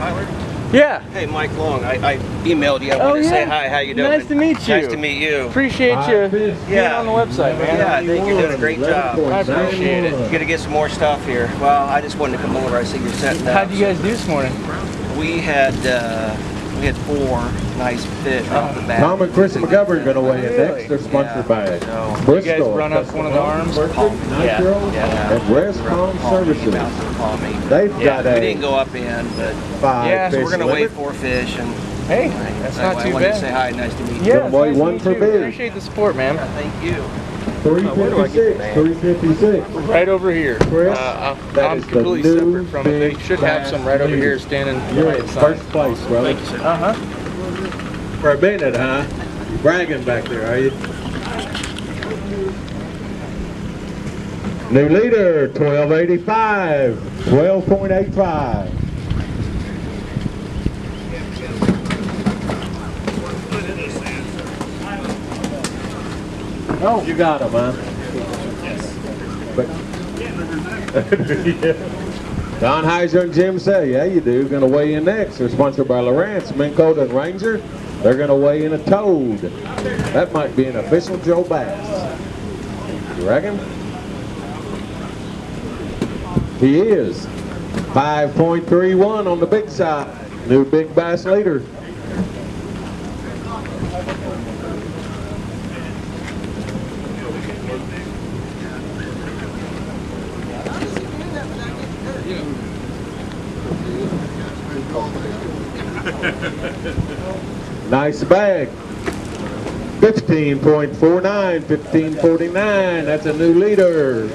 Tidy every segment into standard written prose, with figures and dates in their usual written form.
Tyler? Yeah. Hey, Mike Long. I emailed you. I wanted to say hi. How you doing? Nice to meet you. Nice to meet you. Appreciate you being on the website, man. Yeah, I think you're doing a great job. I appreciate it. You're gonna get some more stuff here. Well, I just wanted to come over. I see you're setting up. How'd you guys do this morning? We had 4 nice fish off the bat. Tom and Chris McGovern are going to weigh in next. They're sponsored by So, you guys run up one of the arms? Nitro and Rescom Services. They've got we didn't go up in, but 5 so fish we're gonna weigh limit. 4 fish and. Hey, that's not I too wanted to bad. say hi. Nice to meet you. Yeah, it's Weigh nice to one meet for you. big. Appreciate the support, man. Thank you. 356, 356. Right over here. Chris, that I'm is the completely new separate from it. They big should have some right over bass here standing You're by in its side. first place, brother. Thank you, sir. Uh-huh. For a minute, huh? You're bragging back there, are you? New leader, 1285, 12.85. Oh, you got him, huh? But Don Heiser and Jim say, yeah, you do. Going to weigh in next. They're sponsored by Lowrance, Minn Kota, and Ranger. They're going to weigh in a toad. That might be an official Joe Bass. You reckon? He is. 5.31 on the big side. New big bass leader. Nice bag. 15.49, 15.49. That's a new leader.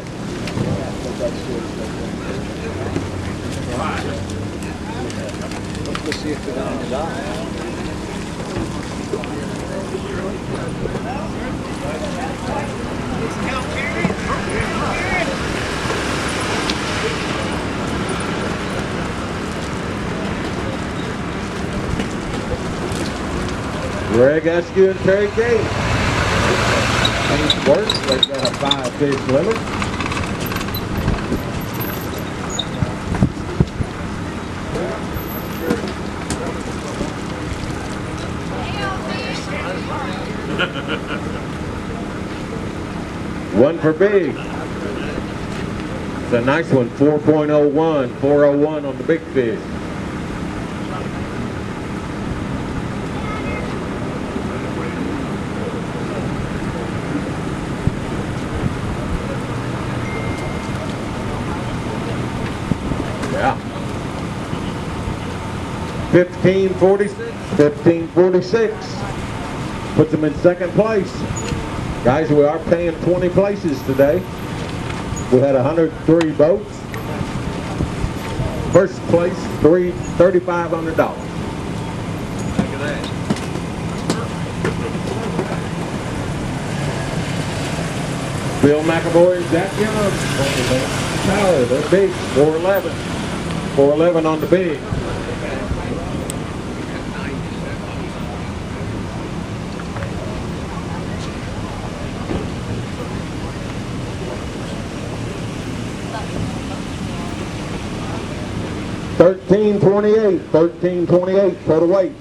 Let's see if they're on the dock. Greg Askew and Terry Gates. Things work. They've got a 5 fish limit. One for big. It's a nice one, 4.01, 401 on the big fish. Yeah. 1546. 1546. Puts them in second place. Guys, we are paying 20 places today. We had 103 boats. First place, $3,500. Look at that. Bill McAvoy and Zach Young. Tyler, they're big. 411. 411 on the big. $13.28 total weight.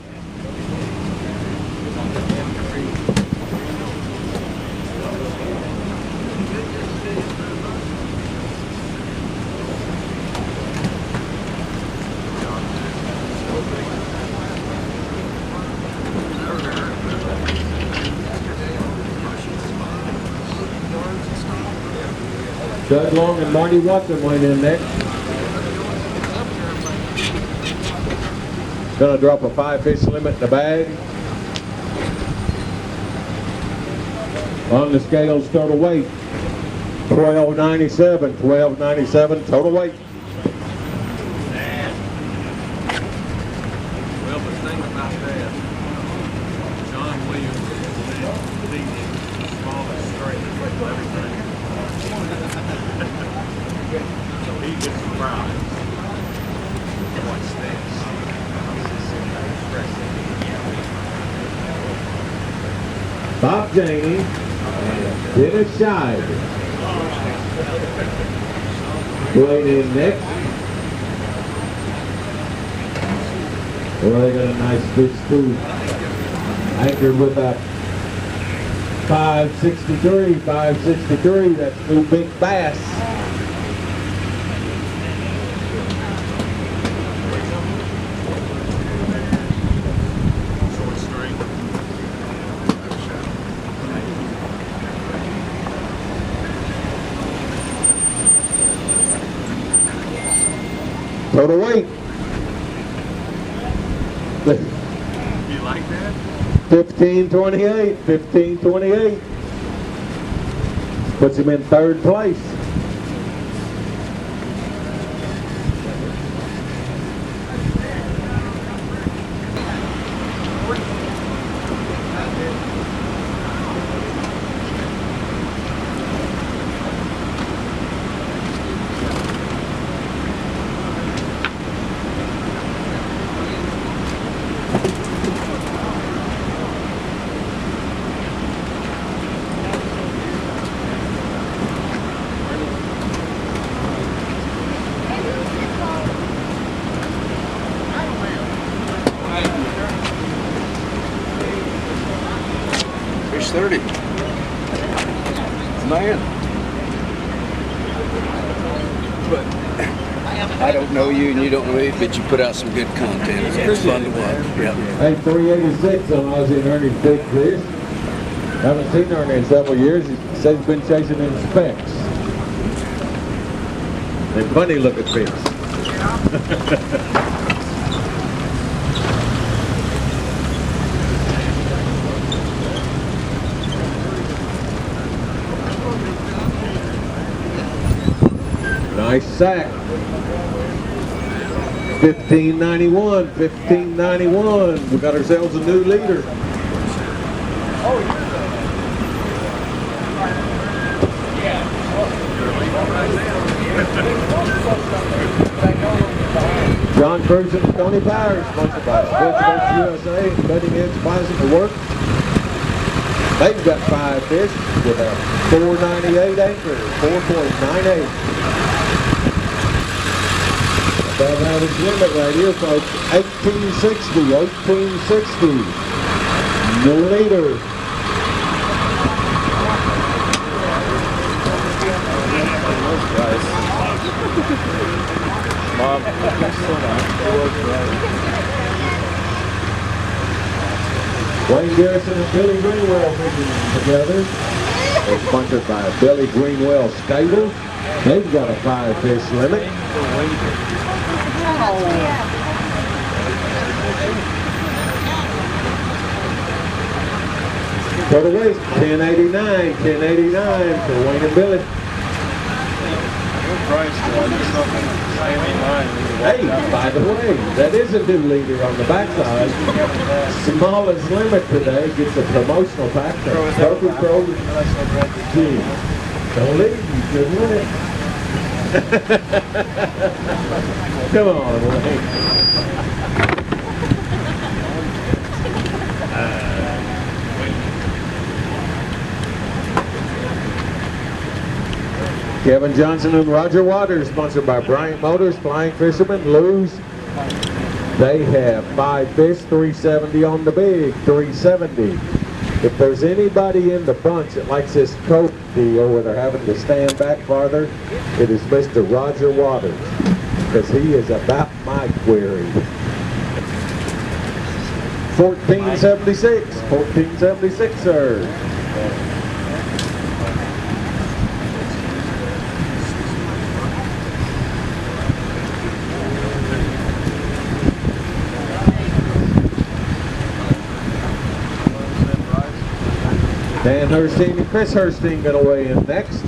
Doug Long and Marty Watson went in next. Gonna drop a 5 fish limit in the bag. On the scales, total weight, 1297, 1297 total weight. Well, the thing about that, John Williams is the smallest straight of everything. So he gets surprised. What's this? Bob Janey and Dennis Scheid. Going in next. Well, they got a nice fish too. Anchored with a 563, that's new big bass. Short string. Total weight. You like that? 1528, 1528. Puts him in third place. Fish 30. Man. But I don't know you and you don't know me, but you put out some good content. It's fun to watch. Yeah. Hey, 386 on Ozzie and Ernie's big fish. Haven't seen Ernie in several years. He says he's been chasing them specks. They're funny looking fish. Nice sack. 1591, 1591. We got ourselves a new leader. John Cruz and Tony Powers, sponsored by Sportsbook USA and Betting Edge Plaza to work. They've got 5 fish with a 498 anchor, 4.98. Above average limit right here, folks. 1860, 1860. The leader. Wayne Garrison and Billy Greenwell fishing together. They're sponsored by Billy Greenwell Stable. They've got a 5 fish limit. For the waist, 1089, 1089 for Wayne and Billy. Hey, by the way, that is a new leader on the backside. Smallest limit today gets a promotional pack from Trophy Pro Team. Don't leave, you should win it. Come on, Wayne. Kevin Johnson and Roger Waters, sponsored by Bryant Motors, Flying Fisherman, Lou's. They have 5 fish, 370 on the big, 370. If there's anybody in the bunch that likes this coat deal where they're having to stand back farther, it is Mr. Roger Waters, because he is about my query. 1476, 1476, sir. Dan Hurstein and Chris Hurstein going to weigh in next.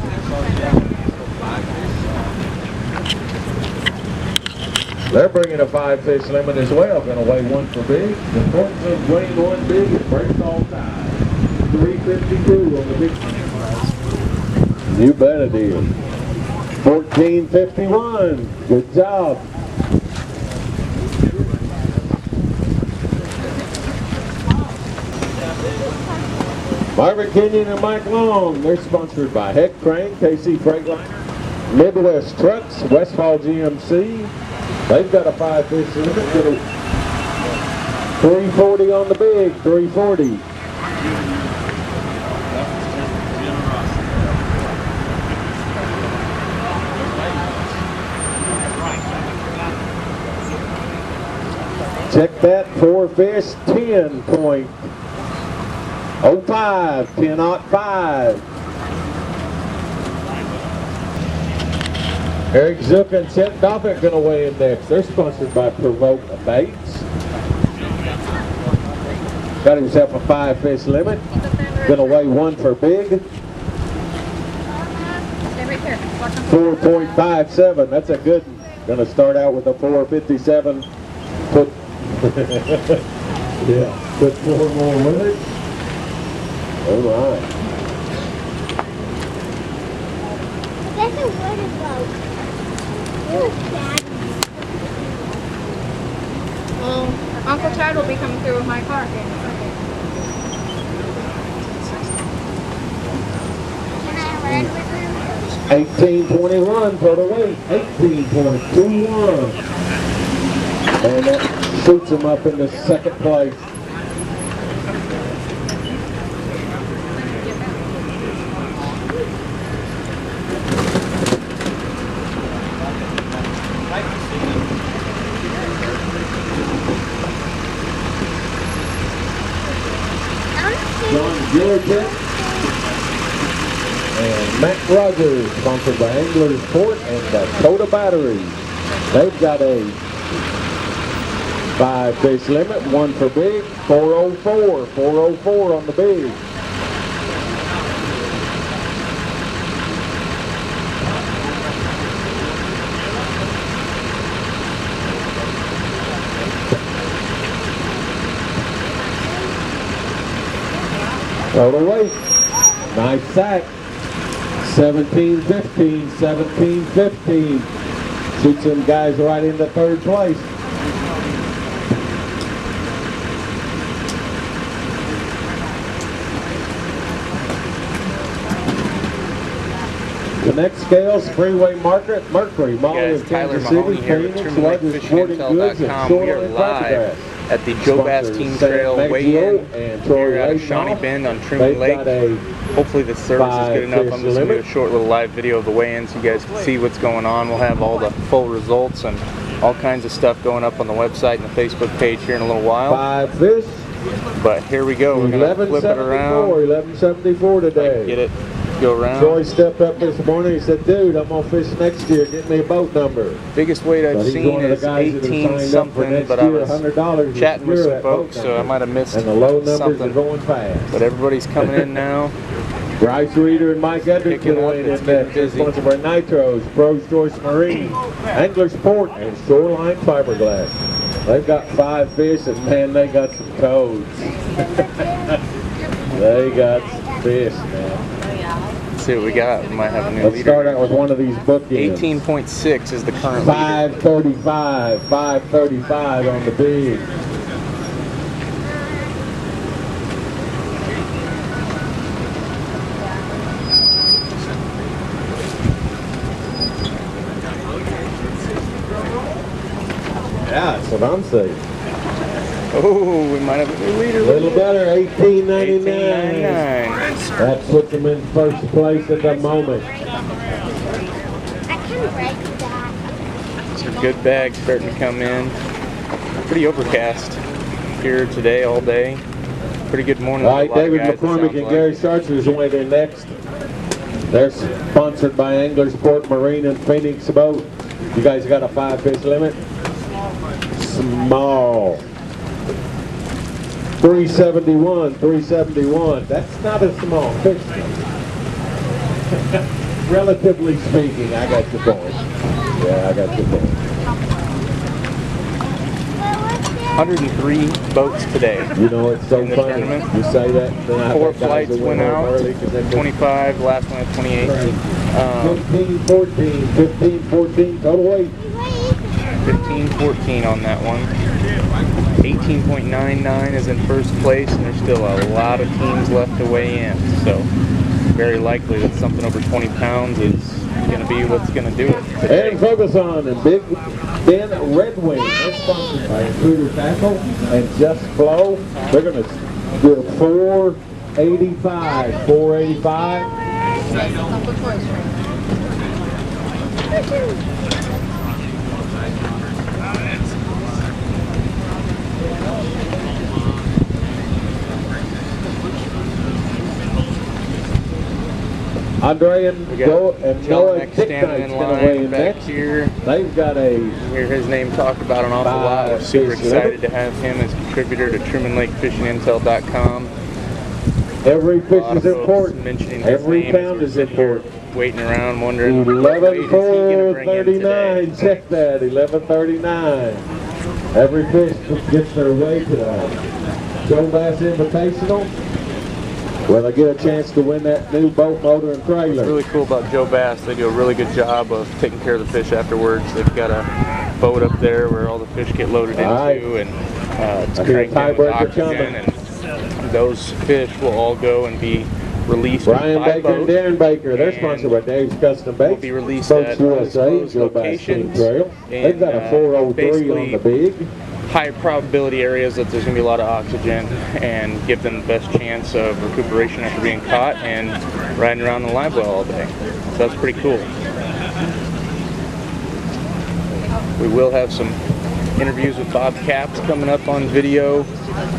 They're bringing a 5 fish limit as well, going to weigh 1 for big. The importance of weighing 1 big, it breaks all ties. 352 on the big. You bet it is. 1451. Good job. Marvin Kenyon and Mike Long, they're sponsored by Heck Crane, KC Freightliner, Midwest Trucks, Westfall GMC. They've got a 5 fish limit. 340 on the big, 340. Check that, 4 fish, 10.05, 10.05. Eric Zook and Chet Doffett going to weigh in next. They're sponsored by Provoke Baits. Got himself a 5 fish limit. Going to weigh 1 for big. 4.57. That's a good one. Going to start out with a 4.57. Put yeah, put 4 more with it. All right. That's a wooden boat. You're sad. Well, Uncle Chad will be coming through with my car here in a second. Can I ride with him? 1821 for the weight. 18.21. And that shoots him up into second place. John Gilligan and Matt Rogers, sponsored by Anglers Port and Dakota Battery. They've got a 5 fish limit, 1 for big, 404, 404 on the big. Total weight, nice sack, 17-15, 17-15. Shoots them guys right into third place. The next scales, Freeway Market, Mercury, Molly Guys, of Tyler Kansas Mahoney City, here with Phoenix, Truman Lake largest Fishing sporting goods and Intel.com. We are shoreline live fiberglass. at the Joe Bass Sponsors Team Sam Trail Maggio weigh-in and Troy here out of Layton. Shawnee Bend on They've Truman Lake. got a Hopefully the service is good enough. I'm 5 just going to do limit. a short little live video of the weigh-in so you guys can see what's going on. We'll have all the full results and all kinds of stuff going up on the website and the Facebook page here in a little while. 5 fish, But here we go. We're going to flip it around. 1174 today. Get it. Go around. Troy stepped up this morning. He said, "Dude, I'm gonna fish next year. Get me a boat number." Biggest weight I've But he's seen one of the is guys that are 18 signed up for something, next but I year, was $100 to chatting with secure some that boat folks, so I number. might have missed And the low numbers are something. going fast. But everybody's coming in now. Bryce Reeder and Mike Edwards Picking up, weighing it's in getting next. They're busy. sponsored by Nitros, Pros Choice Marine, Anglers Port, and Shoreline Fiberglass. They've got 5 fish, and man, they got some toads. They got some fish, man. Let's see what we got. We might have a new Let's leader. start out with one of these bookends. 18.6 is the current leader. 535, 535 on the big. Yeah, that's what I'm saying. Oh, we might have a new leader. A little better, $18.99. $18.99. That puts them in first place at the moment. I can break that. Some good bags starting to come in. Pretty overcast here today, all day. Pretty good morning. All right, A lot of David guys, it McCormick sounds and like. Gary Sarcher is weighing in next. They're sponsored by Anglers Port Marine and Phoenix Boat. You guys got a 5 fish limit? Small. 371, 371. That's not a small fish. Relatively speaking, I got your point. Yeah, I got your point. 103 boats today. You know, it's so In the funny. tournament. You say that, then I 4 bet guys flights that went home out. early 'cause they missed 25, last one at 28. 15-14, 15-14 total weight. 15-14 on that one. 18.99 is in first place, and there's still a lot of teams left to weigh in. So very likely that something over 20 pounds is going to be what's going to do it today. And focus on and Big Ben Red Wing. That's sponsored by Intruder Tackle and Just Flow. They're going to do $485. $485. Uncle Troy's friend. Andre and We got Noah Nick Dick standing Knight's in going to weigh line in back next. here. They've got a Hear his name talked about an awful lot. We're super Fish excited Limit. to have him as contributor to TrumanLakeFishingIntel.com. every A fish lot of is folks important. mentioning his Every name pound as is we're sitting here important. waiting around wondering what weight is he going to bring in today. 11:39. Check that. 11:39. Every fish gets their way to the Joe Bass Invitational, where they get a chance to win that new boat, motor, and What's trailer. really cool about Joe Bass, they do a really good job of taking care of the fish afterwards. They've got a boat up there where all the fish get loaded All right. into, and it's I hear a cranked in with tiebreaker oxygen, coming. and those fish will all go and be released Ryan by Baker and boat. Darren Baker, they're And sponsored by Dave's Custom will Baits. be released Boats at USA, undisclosed Joe Bass Steam locations Trail. They've got a in, 403 on the big. high probability areas that there's going to be a lot of oxygen, and give them the best chance of recuperation after being caught and riding around the live well all day. So that's pretty cool. We will have some interviews with Bob Capps coming up on video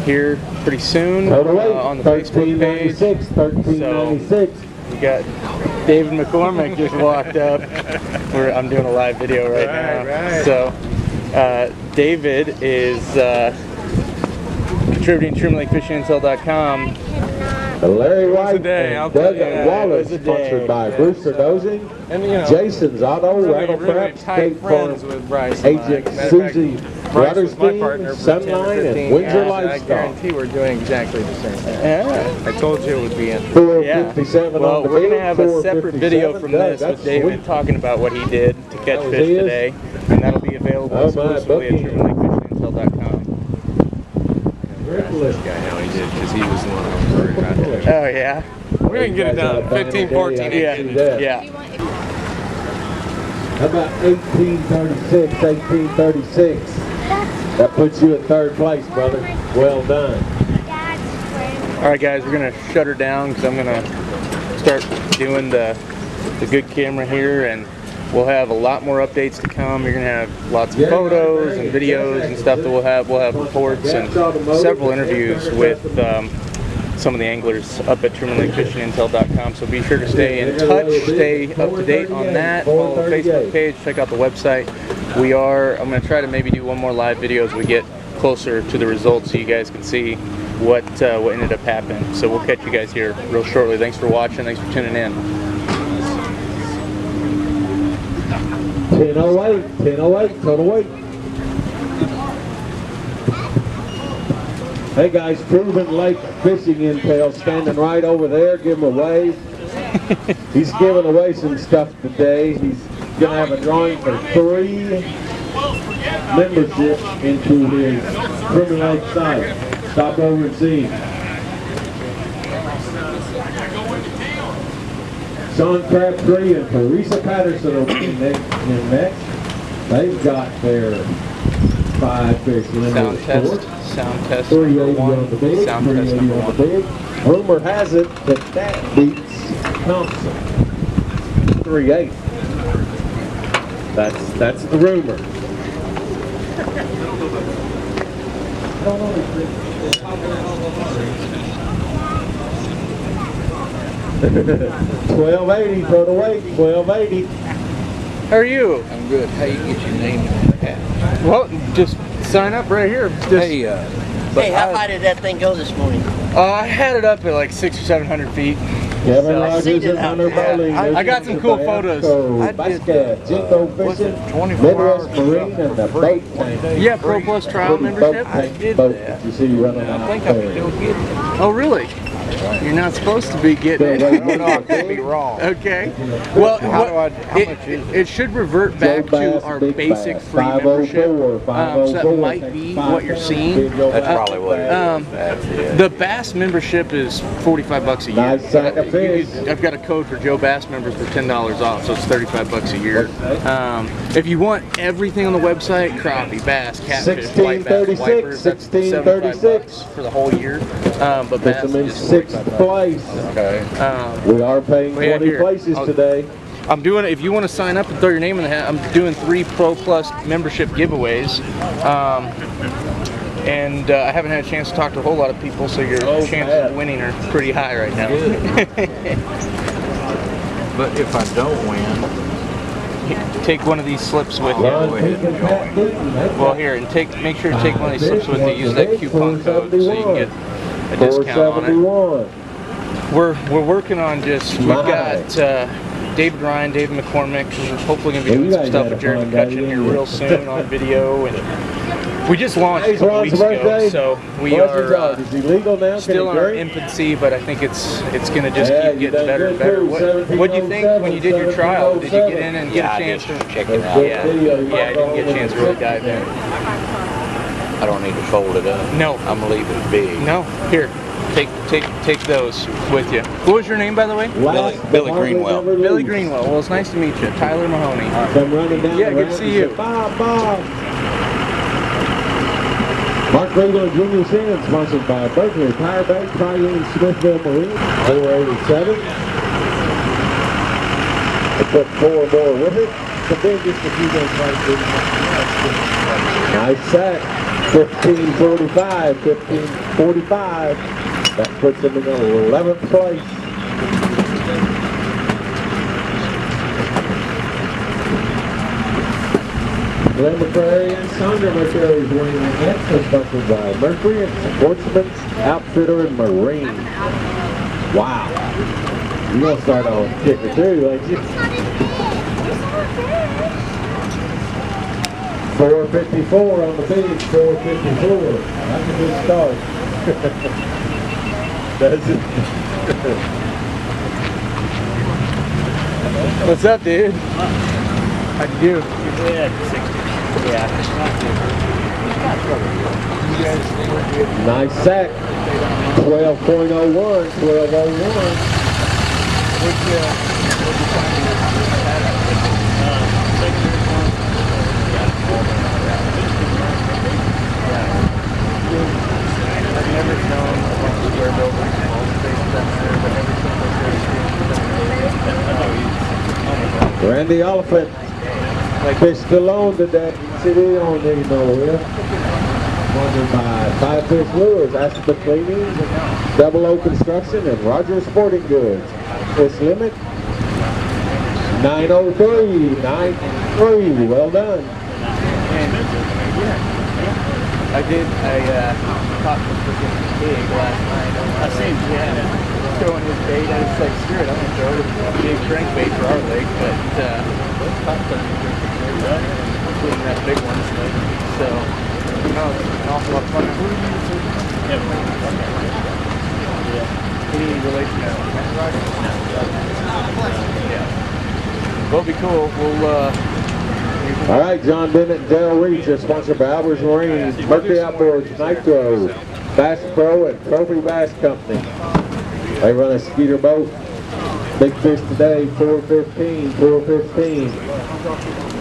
here pretty soon on the Facebook page. 1396. We got David McCormick just walked up. I'm doing a live video right now. Right. So David is contributing to TrumanLakeFishingIntel.com. Larry White day, and I'll Doug tell you, Wallace, it was a sponsored day. by Brewster Dozing, And you know, Jason's Auto, Rattle really Traps, tight State Farm, friends with Bryce and Agent Mike. Matter of Susie Bryce was my partner Rutterstein, for 10 or Sunline, 15 and Windsor years. I Livestock. guarantee we're doing exactly the same thing. Yeah. I told you it would be interesting. 457 Well, on the we're big, gonna have a separate video 457. from Doug, this that's with David sweet. talking about what he did to catch That was fish his? today, and that'll be available Oh, my, exclusively at Bucky. TrumanLakeFishingIntel.com. Ripley. Guy, how he did, because he was the one who was worried about it. Oh yeah. We're going to get it done. 15, 14, Yeah. 18. Yeah. How about 1836, 1836? That puts you at third place, brother. Well done. Dad's friend. All right, guys, we're gonna shut her down because I'm gonna start doing the good camera here, and we'll have a lot more updates to come. You're gonna have lots of photos and videos and stuff that we'll have. We'll have reports and several interviews with some of the anglers up at TrumanLakeFishingIntel.com. So be sure to stay in touch, stay up to date on that. Follow the Facebook page, check out the website. I'm gonna try to maybe do one more live video as we get closer to the results, so you guys can see what ended up happening. So we'll catch you guys here real shortly. Thanks for watching. Thanks for tuning in. 1008, 1008, total weight. Hey guys, Proven Lake Fishing Intel standing right over there. Give him a wave. He's giving away some stuff today. He's going to have a drawing for 3 memberships into his Proven Lake site. Stop over and see him. Sean Crabtree and Teresa Patterson will be in next. They've got their 5 fish Sound limit test. score. Sound test 380 number on the 1. big, Sound test 380 number on 1. the big. Rumor has it that beats Thompson. 380. That's the rumor. 1280 for the weight, 1280. How are you? I'm good. How you get your name in the hat? Well, just sign up right here. Just, Hey, Hey, how high did that thing go this morning? I had it up at like 600 or 700 feet. Kevin So- Rogers and Hunter Bowling. I got some cool photos. Basket, Jinko Fishing, 24 Midwest hours Marine, and the boat tank. Yeah, Pro Plus trial Pretty membership. boat tank boat that you see running out I think I can there. still get it. Oh, really? You're not supposed to be getting it. I don't know, I could be wrong. Okay. Well, How much is it should revert back to our basic free membership. So that might be what you're seeing. That's probably what it is. That's it. The Bass membership is $45 a year. Nice sack of fish. I've got a code for Joe Bass members for $10 off, so it's $35 a year. If you want everything on the website, crappie, bass, catfish, white bass, wipers, that's $75 for the whole year. But bass Puts them in is 6th place. Okay. We are paying yeah, 20 here. places today. I'm doing it. If you want to sign up and throw your name in the hat, I'm doing 3 Pro Plus membership giveaways. And I haven't had a chance to talk to a whole lot of people, so your chances of winning are pretty high right now. But if I don't win, Take one of these slips with you. Ron Peak and Pat Deaton, that's Well, here, and make sure to take one of these slips with you. Use that coupon code so you can get a discount on it. 471. We're working on we've got David Ryan, David McCormick, and hopefully going to be doing some stuff with Jerry McCutcheon here real soon on video. And we just launched a Hey, couple Ron's weeks ago, birthday. so we What's his are dog? Is he legal now? still in Can our he drink? infancy, but I think it's going to just Yeah, keep you getting done better and good better. too. What do you think when you did your trial? Did you get in and get yeah, a I chance just to? check it That's out. good Yeah, video. You yeah, I might didn't go get a with chance it. to really dive in. I don't need to fold it up. No. I'm gonna leave it big. No, here, take those with you. What was your name, by the way? Last but Billy hardly Greenwell. never Billy least. Greenwell. Well, it's nice to meet you. Tyler Mahoney. Come running down Yeah, the good to ramp see and you. say, Bob. Mark Regal and Junior Sand, sponsored by Berkeley Tire Bank, Triune Smithville Marine, 487. They put 4 more with it. So then just a few days later. Nice sack. 1545, 1545. That puts them in the 11th place. Glenn McCrary and Sandra McCrary is winning the next, is sponsored by Mercury and Sportsman's Outfitter and Marine. Wow. You're going to start on kicker too, ain't you? 454 on the page, 454. That's a good start. That's it. What's up, dude? How'd you do? Nice sack. 12.01, 12.01. I've never known a bunch of square buildings and all the things down there, but every single place. Randy Oliphant. Fish Stallone today. City on there, you know, here. Sponsored by Five Fish Lures, Aspen Cleaning, Double O Construction, and Rogers Sporting Goods. Fish limit 903. 9-3. Well done. I caught the freaking pig last night. I seen Jen throwing his bait. I was like, screw it, I'm going to throw a big crankbait for our lake. But caught some including that big one. So, no, it's an awful lot of fun. Any relation to yeah. Well, it'll be cool. We'll, All right, John Bennett and Dale Reach are sponsored by Albers Marine, Mercury Outdoors, Nitro, Bass Pro, and Trophy Bass Company. They run a skeeter boat. Big fish today, 415, 415.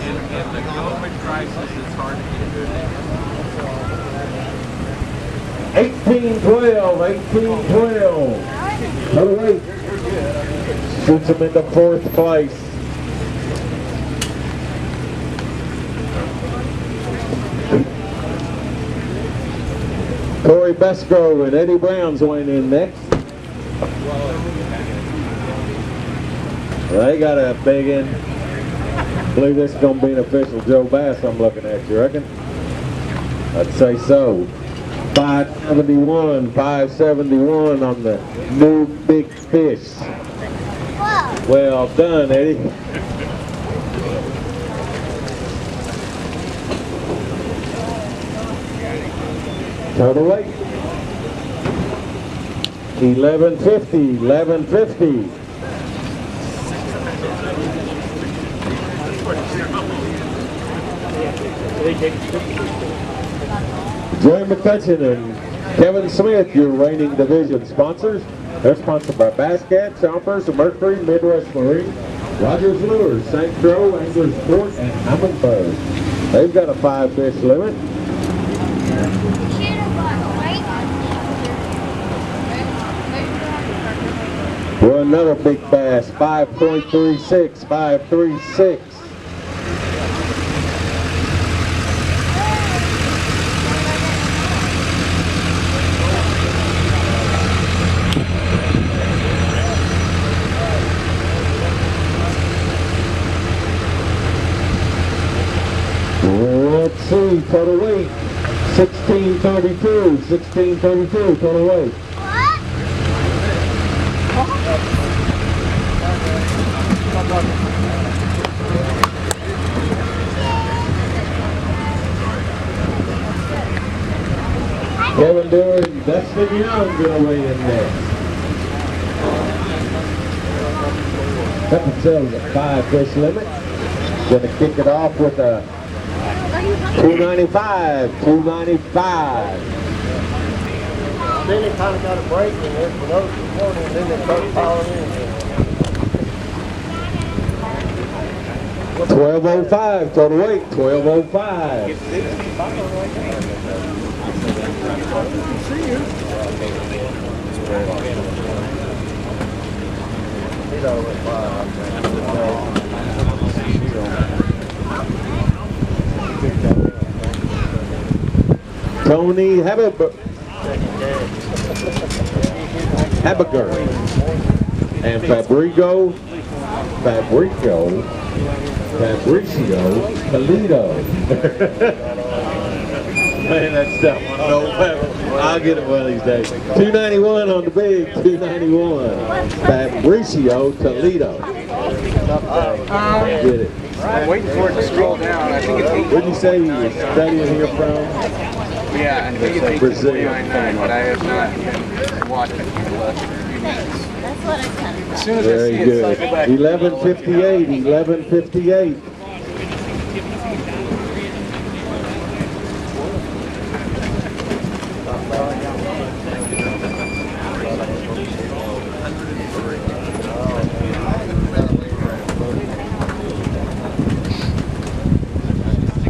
In the COVID crisis, it's hard to get good. 1812, 1812. Another weight. Shoots him into 4th place. Corey Besgrove and Eddie Brown's weighing in next. They got a big in. I believe this is going to be an official Joe Bass I'm looking at, you reckon? I'd say so. 571, 571 on the new big fish. Whoa. Well done, Eddie. Total weight. 1150, 1150. Joy McCutcheon and Kevin Smith, your reigning division sponsors. They're sponsored by Bass Cat, Chompers, Mercury, Midwest Marine, Rogers Lures, St. Croix, Anglers Port, and Hammond Buzz. They've got a 5-fish limit. We're another big bass, 5.36, 5.36. Let's see, total weight, 1632, 1632 total weight. What? 'Kevin Dewar and Dustin Young gonna weigh in next. Got themselves a 5-fish limit. Gonna kick it off with a 295, 295. Then they kind of got a break in there for those this morning, and then they start piling in. 1205 total weight, 1205. Tony Habiger and Fabricio Toledo. Man, that's tough. No, I'll get it one of these days. 291 on the big, 291. Fabricio Toledo. Get it. I'm waiting for it to scroll down. I think it's 8. Where'd you say you were studying here from? Yeah, I think it's Brazil. 8.49, but I have not been watching it for the last few minutes. That's what I said. As soon as I Very see it good. cycle back. 1158, 1158.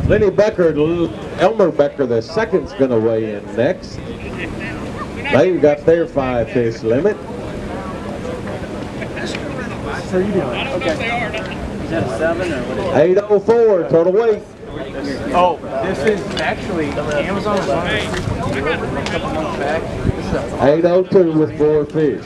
Lenny Becker, Elmer Becker the second's going to weigh in next. They've got their 5-fish limit. How are you doing? Okay. Is that a 7 or what is 804 total weight. Oh, this is actually Amazon was on this frequency a couple months back. This is a 802 with 4 fish.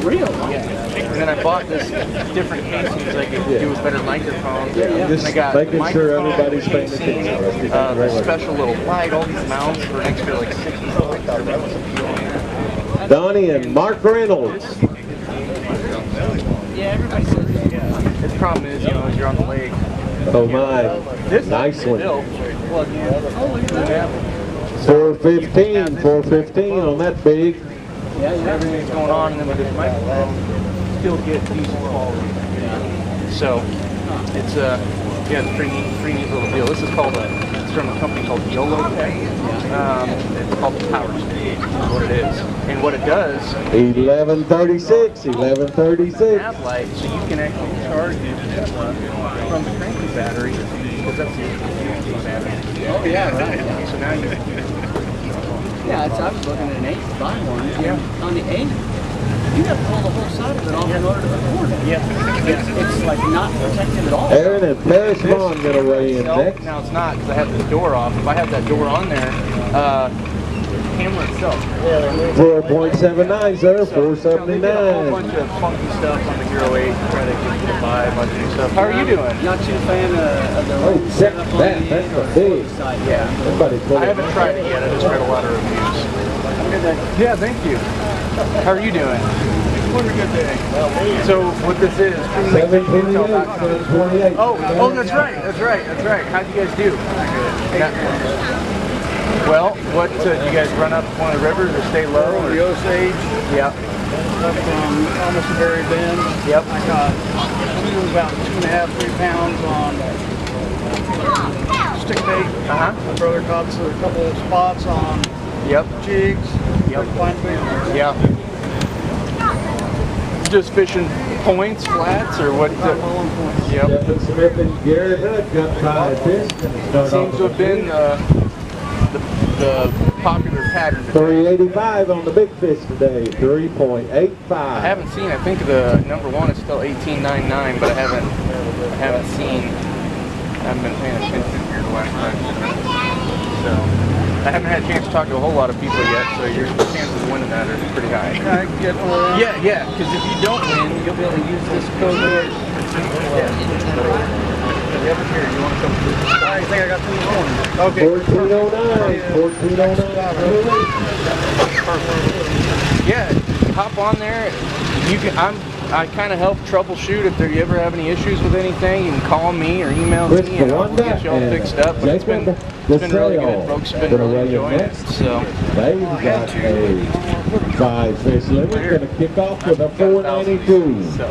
real. Yeah. And then I bought this different casing so I could do a better microphone. Just and I got making sure microphone, everybody's paying casing, attention. the special little light, all these mounts for an extra like $60. Donnie and Mark Reynolds. Yeah, everybody says that. Yeah. The problem is, you know, as you're on the lake. Oh my, nice one. 415, 415 on that big. Yeah, everything's going on, and then with this microphone, still get decent quality. So, it's yeah, it's a pretty neat little deal. This is called it's from a company called YOLO Tech. It's called the Power Stick, is what it is. And what it does, 1136, 1136. have light, so you can actually charge it from the cranky battery, because that's the USB battery. Oh yeah, right. So now you Yeah, I was looking at an 8 to buy one. Yeah. On the 8, you got to pull the whole side of it off in order to record it. Yeah. It's like not protected at all. Aaron and Paris Vaughn gonna weigh in No, next. now it's not because I have the door off. If I have that door on there, camera itself. 4.79, sir. They did a whole 479. bunch of funky stuff on the Hero 8 to try to get you to buy a bunch of new stuff. How are you doing? Not too fan of the Oh, check that. That's the big. Yeah. Somebody put I haven't tried it yet. I just read a lot of reviews. Yeah, thank you. How are you doing? What a good day. So what this is, 728, 728. Oh, that's right. How'd you guys do? Well, what do you guys run up one of the rivers or stay low? Or? The Osage, Yep. up from almost the very bend. Yep. I got about 2.5, 3 pounds on stick bait. Uh-huh. My brother caught a couple of spots on Yep. jigs. Yep. Fine bait. Yeah. Just fishing points, flats, or what? Yep. Stephen Smith and Gary Hood got 5 fish. Seems to have been the popular pattern. 385 on the big fish today. 3.85. I haven't seen. I think the number one is still 18.99, but I haven't seen. I haven't been paying attention here the last time. So I haven't had a chance to talk to a whole lot of people yet. So your chances of winning that are pretty high. Can I get one? Yeah. Because if you don't win, you'll be able to use this code here. Here, you want to come through? I think I got 2 more. Okay. 1409. 1409. Yeah, hop on there. You can. I kind of help troubleshoot if you ever have any issues with anything. You can call me or email me, and I'll get you all fixed up. But it's been really good. Folks have been really enjoying it. So They've got a 5 fish limit. Going to kick off with a 492. So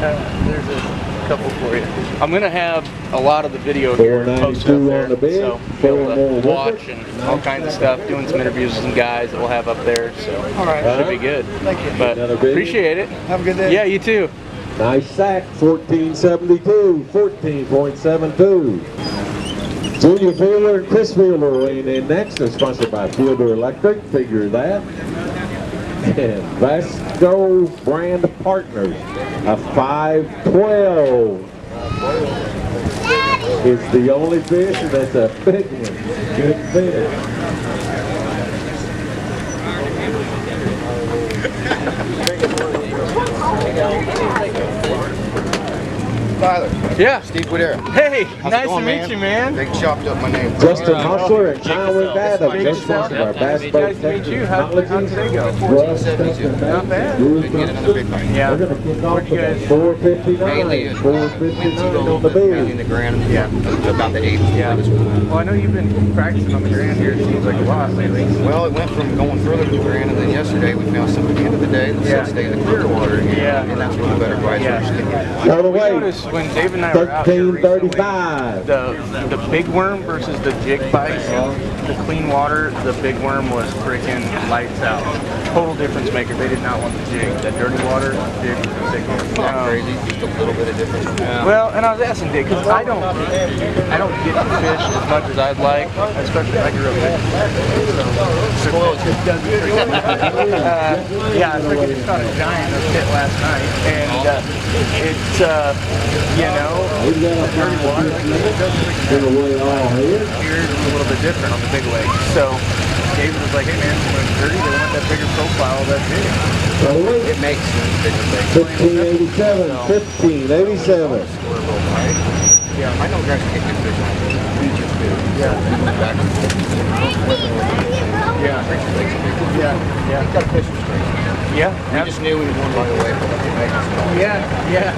there's a couple for you. I'm gonna have a lot of the video here posted up there, on the bid, so be able to watch and all kinds of stuff. Doing some interviews with some guys that we'll have up there. So All right. should be good. Thank you. But Another bid? appreciate it. Have a good day. Yeah, you too. Nice sack, 1472, 14.72. Junior Fielder and Chris Fielder weighing in next. They're sponsored by Fielder Electric, figure that. And Vasco Brand Partners, a 512 is the only fish, and that's a big one. Good fish. Tyler. Yeah. Steve Woodera. Hey, How's it nice going, to meet man? you, man. They chopped up my name. Justin Hustler and Kyle Adam, they're sponsored by Bass Boat Nice to meet you. How'd Technologies. today go? Russ, Dustin Not bad. Bruce Didn't get another big bite. Yeah. They're going to kick off Where'd you with a guys- 459, 459 on the in bid. the ground. Yeah. About the 8th. Yeah. Well, I know you've been practicing on the ground here. It seems like a lot lately. Well, it went from going further to the ground, and then yesterday we found some at the end of the day that Yeah. said stay in the clear water. And, Yeah. And that's when the better bites Yeah. are sticking. Out of the We way, noticed when Dave and I were out here recently, 1335. the big worm versus the jig bites, the clean water, the big worm was freaking lights out. Total difference maker. They did not want the jig. That dirty water, jig was a sick one. Not crazy, just a little bit of difference. Well, and I was asking Dave because I don't get to fish as much as I'd like, especially I grew up fishing. Yeah, I freaking caught a giant of pit last night, and it's We've got a dirty water. Get away all here. Here's a little bit different on the big lake. So David was like, hey man, when it's dirty, they want that bigger profile of that jig. Out of the way. It makes sense. Bigger bait. 1587, 1587. Yeah, I know guys kick the fish on the beaches too. Yeah. Back and forth. Yeah. Yeah. He's got a fishing string. Yeah. We just knew he was one bite away from it. Yeah.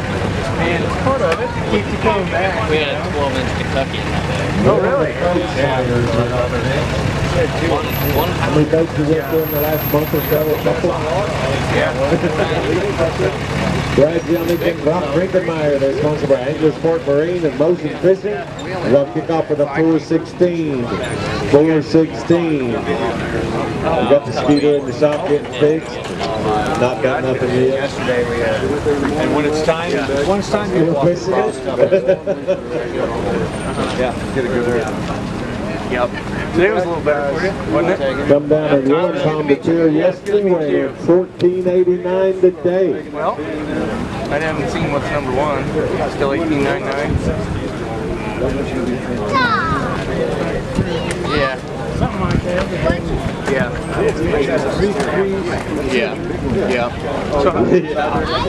Man, it's part of it. Keeps you coming back. We had a 12-inch Kentucky in that day. Oh, really? How many boats you went through in the last month or so? A couple? Brad Jelinek and Brock Brinkenmeyer, they're sponsored by Angler Sport Marine and Motion Fishing. They'll kick off with a 416. 416. We got the skeeter in the shop getting fixed. Not got nothing yet. Yesterday we had. And when it's time, You're fishing it? yeah, get a good area. Yep. Today was a little better for you, wasn't it? Come down and 1 pound of tier yesterday and 1489 today. Well, I haven't seen what's number one. Still 18.99. Yeah. something like that. Yeah. Yeah. So,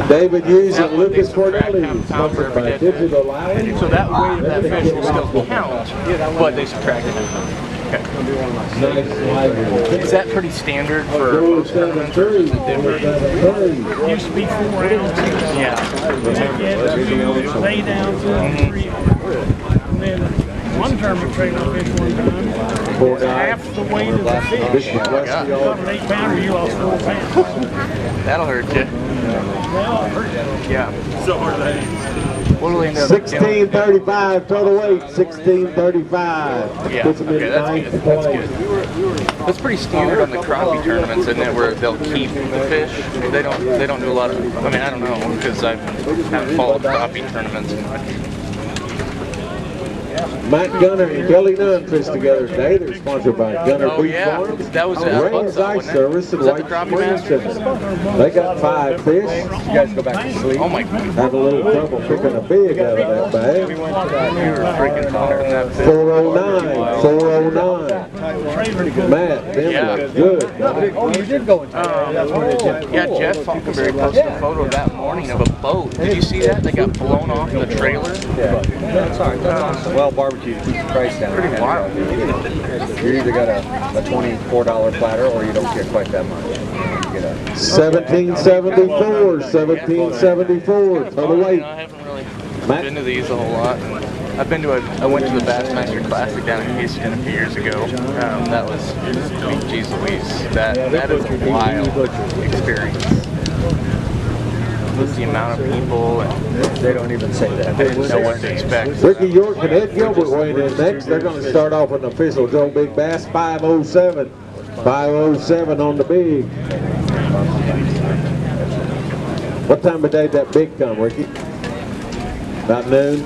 David Hughes and Lucas Cornelli, sponsored by Digital Alley. so that weight of that fish will still count, but they subtracted it. Okay. Nice library. Is that pretty standard for most tournaments, or is it different? Used to be 4 ounces. Yeah. Lay down to 3 ounces. And then one tournament trailer fish one time, half the weight of the fish. This is Westy Got an 8-pounder, you lost 4 pounds. That'll hurt you. Yeah. So are they. What will they end up doing? 1635 total weight, 1635. Yeah, Puts them in okay, that's ninth good. That's place. good. That's pretty standard on the crappie tournaments, isn't it? Where they'll keep the fish. They don't do a lot of. I mean, I don't know because I haven't followed crappie tournaments much. Matt Gunner and Kelly Nunn fish together today. They're sponsored by Gunner Oh, Beef yeah. Farms, That was at Rains Bucksaw, Ice wasn't it? Service, and Was that the White crappie Springs. master? They got 5 fish. You guys go back to sleep. Oh my god. Had a little trouble picking a big out of that bag. You were freaking tired that fish. 409, 409. Matt, them Yeah. look good. Oh, you did go into Yeah, Jeff Falkenberry posted a photo that morning of a boat. Did you see that? They got blown off the trailer. That's all right. Well, barbecue keeps the price down. Pretty wild. You either got a $24 platter or you don't get quite that much. You get a 1774, 1774 total I weight. haven't really Matt? been to these a whole lot. I went to the Bassmaster Classic down in Houston a few years ago. That was, geez Louise, that is a wild experience. The amount of people, and they don't even say that. they didn't know what to expect. Ricky York and Ed Gilbert weighing in next. They're going to start off with an official Joe Big Bass 507. 507 on the big. What time of day did that big come, Ricky? About noon?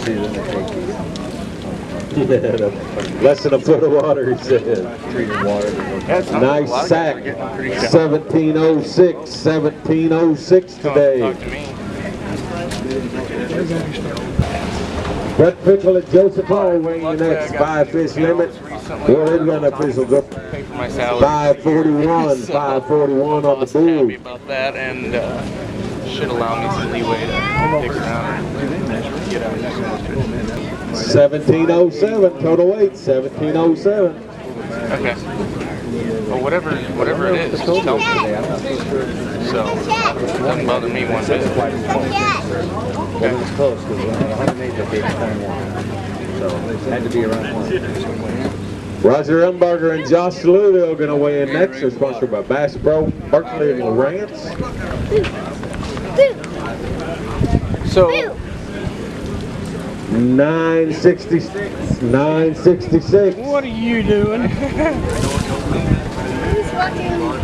See, then they take these Less than a foot of water, he said. treated water. That's Nice sack. 1706, 1706 today. Talk to me. Brett Pickle and Joseph Hall weighing the next 5 fish limit. Well, they've got an official go. Pay for my salary. 541, 541 on the Boss happy bull. about that, and should allow me some leeway to pick around and get out. 1707 total weight, 1707. Okay. Well, whatever it is, just tell me. So, doesn't bother me one bit. But it was close because when I had 108, they gave 21. So it had to be around 1. Roger Umbarger and Josh Louisville going to weigh in next. They're sponsored by Bass Pro, Berkeley and Lawrence. So, 966, 966. What are you doing? Who's walking? Run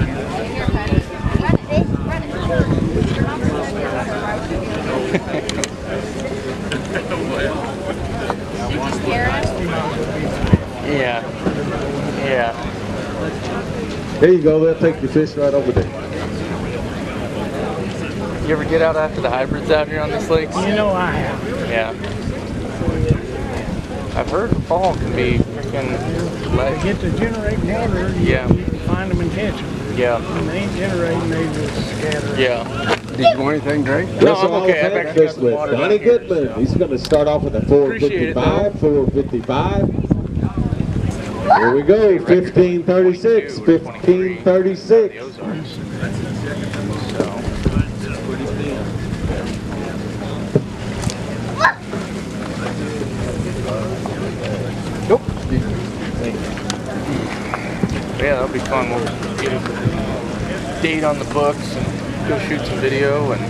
yeah. Yeah. There you go, they'll take your fish right over there. You ever get out after the hybrids out here on this lake? You know I have. Yeah. I've heard the fall can be freaking They leg. get to generate water, Yeah. you can find them and catch them. Yeah. When they ain't generating, they just scatter. Yeah. Did you want anything, Drake? No, I'm okay. I've I've actually got some with water Donnie down here. Goodman. He's going to start off with a Appreciate it, 455, 455. Here we go, 1536, 1536. The Ozarks. So. Nope. Yeah, that'll be fun. We'll get a date on the books and go shoot some video and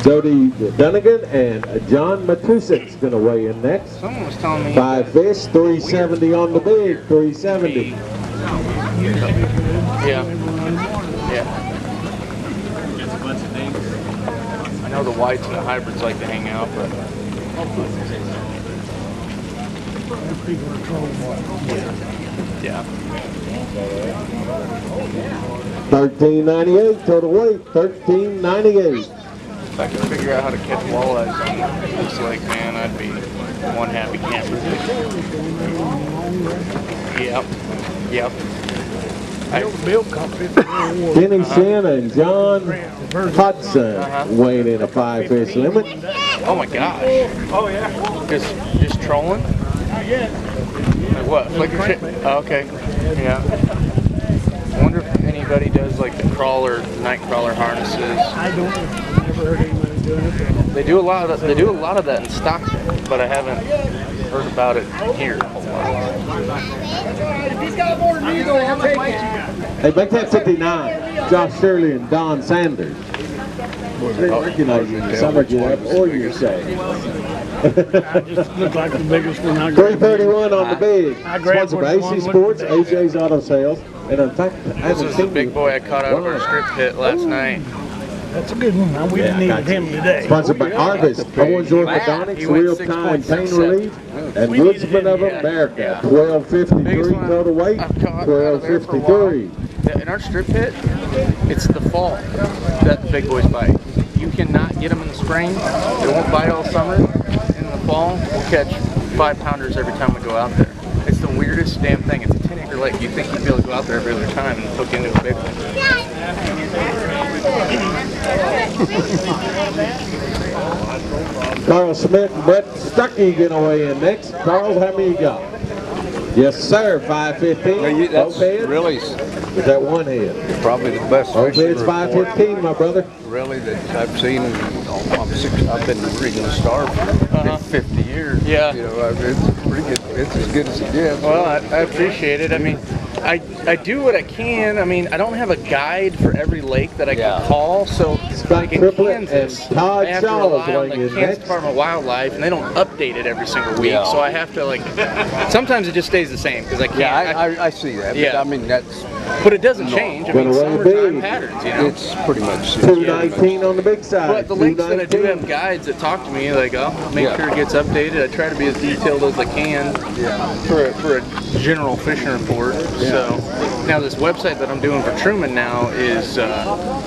Jody Dunnigan and John Matusik's going to weigh in next. someone was telling me 5 fish, 370 on the big, 370. Yeah. Yeah. I know the whites and the hybrids like to hang out, but People are trolling. yeah. 1398 total weight, 1398. If I could figure out how to catch walleyes on this lake, man, I'd be one happy camper. Yep. Yep. Bill caught 50 Kenny Sinn and John Hudson weighing in a 5-fish limit. Oh my gosh. Oh, yeah. Just trolling? Not yet. Like what? Flicker shit? Oh, okay. Yeah. I wonder if anybody does like the crawler, night crawler harnesses. I don't. Never heard anybody doing it. They do a lot of that in Stockton, but I haven't heard about it here a whole lot. If he's got more than me, though, I'll take it. Hey, make that 59. Josh Shirley and Don Sanders. They recognize you in the summer get up, or you say. I just look like the biggest one I grabbed. 331 on the big. I grabbed Sponsored by one AC Sports, AJ's Auto Sales. And in fact, I This haven't was the seen big you. boy I caught out of our strip pit last night. That's a good one. We needed him today. Sponsored by Harvest, Owens Orthodontics, He went real-time pain 6.67. relief, and Woodsman of America, Yeah. 1253 Biggest one total weight, I've caught out of there for a while. 1253. In our strip pit, it's the fall that the big boys bite. You cannot get them in the spring. They won't bite all summer. In the fall, we'll catch 5-pounders every time we go out there. It's the weirdest damn thing. It's a 10-acre lake. You'd think you'd be able to go out there every other time and hook into a big one. Carl Smith and Brett Stuckey going to weigh in next. Carl, how many you got? Yes, sir, 515. That's Both heads? really Is that one head? probably the best Both fishing heads, report 515, my brother. really that I've seen. I've been reading the Star for 50 years. Yeah. You know, it's pretty good. It's as good as it gets. Well, I appreciate it. I mean, I do what I can. I mean, I don't have a guide for every lake that I can call. So, like in Triplett Kansas, and Todd I have to Shaw rely on weighing the in Kansas next. Department of Wildlife, and they don't update it every single week. Yeah. So I have to like. Sometimes it just stays the same because I can't. Yeah, I see that. Yeah. But I mean, that's but it doesn't change. I mean, Gonna weigh summertime big. patterns, you know. it's pretty much 219 on the big side. But the lakes that I do 219. have guides that talk to me, like I'll make sure it gets updated. I try to be as detailed as I can for a general fishing report. So now this website that I'm doing for Truman now is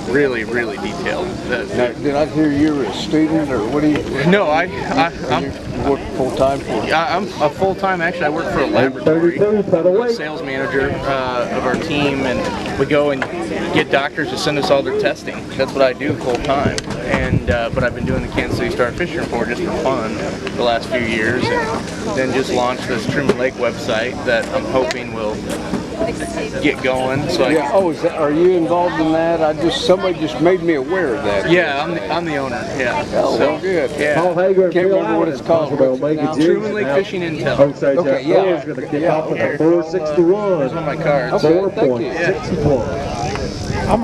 really, really detailed. Now, did I hear you were a student or what do you? No, I'm work full time for. I'm a full-time, actually I work for a laboratory. 32 for the weight. Sales manager of our team, and we go and get doctors to send us all their testing. That's what I do full-time. And but I've been doing the Kansas City Star Fishing Report just for fun the last few years, and then just launched this Truman Lake website that I'm hoping will get going. So Yeah. Oh, are you involved in that? Somebody just made me aware of that. I'm the owner. Yeah. Oh, well, good. Yeah. Paul Hager and Can't Phil remember what Allen it's called. responsible. Make it Truman Lake Fishing Intel. Jose Okay, yeah. is going to kick off with a 461. Those are my cards. Okay, thank you. 4.61. I'm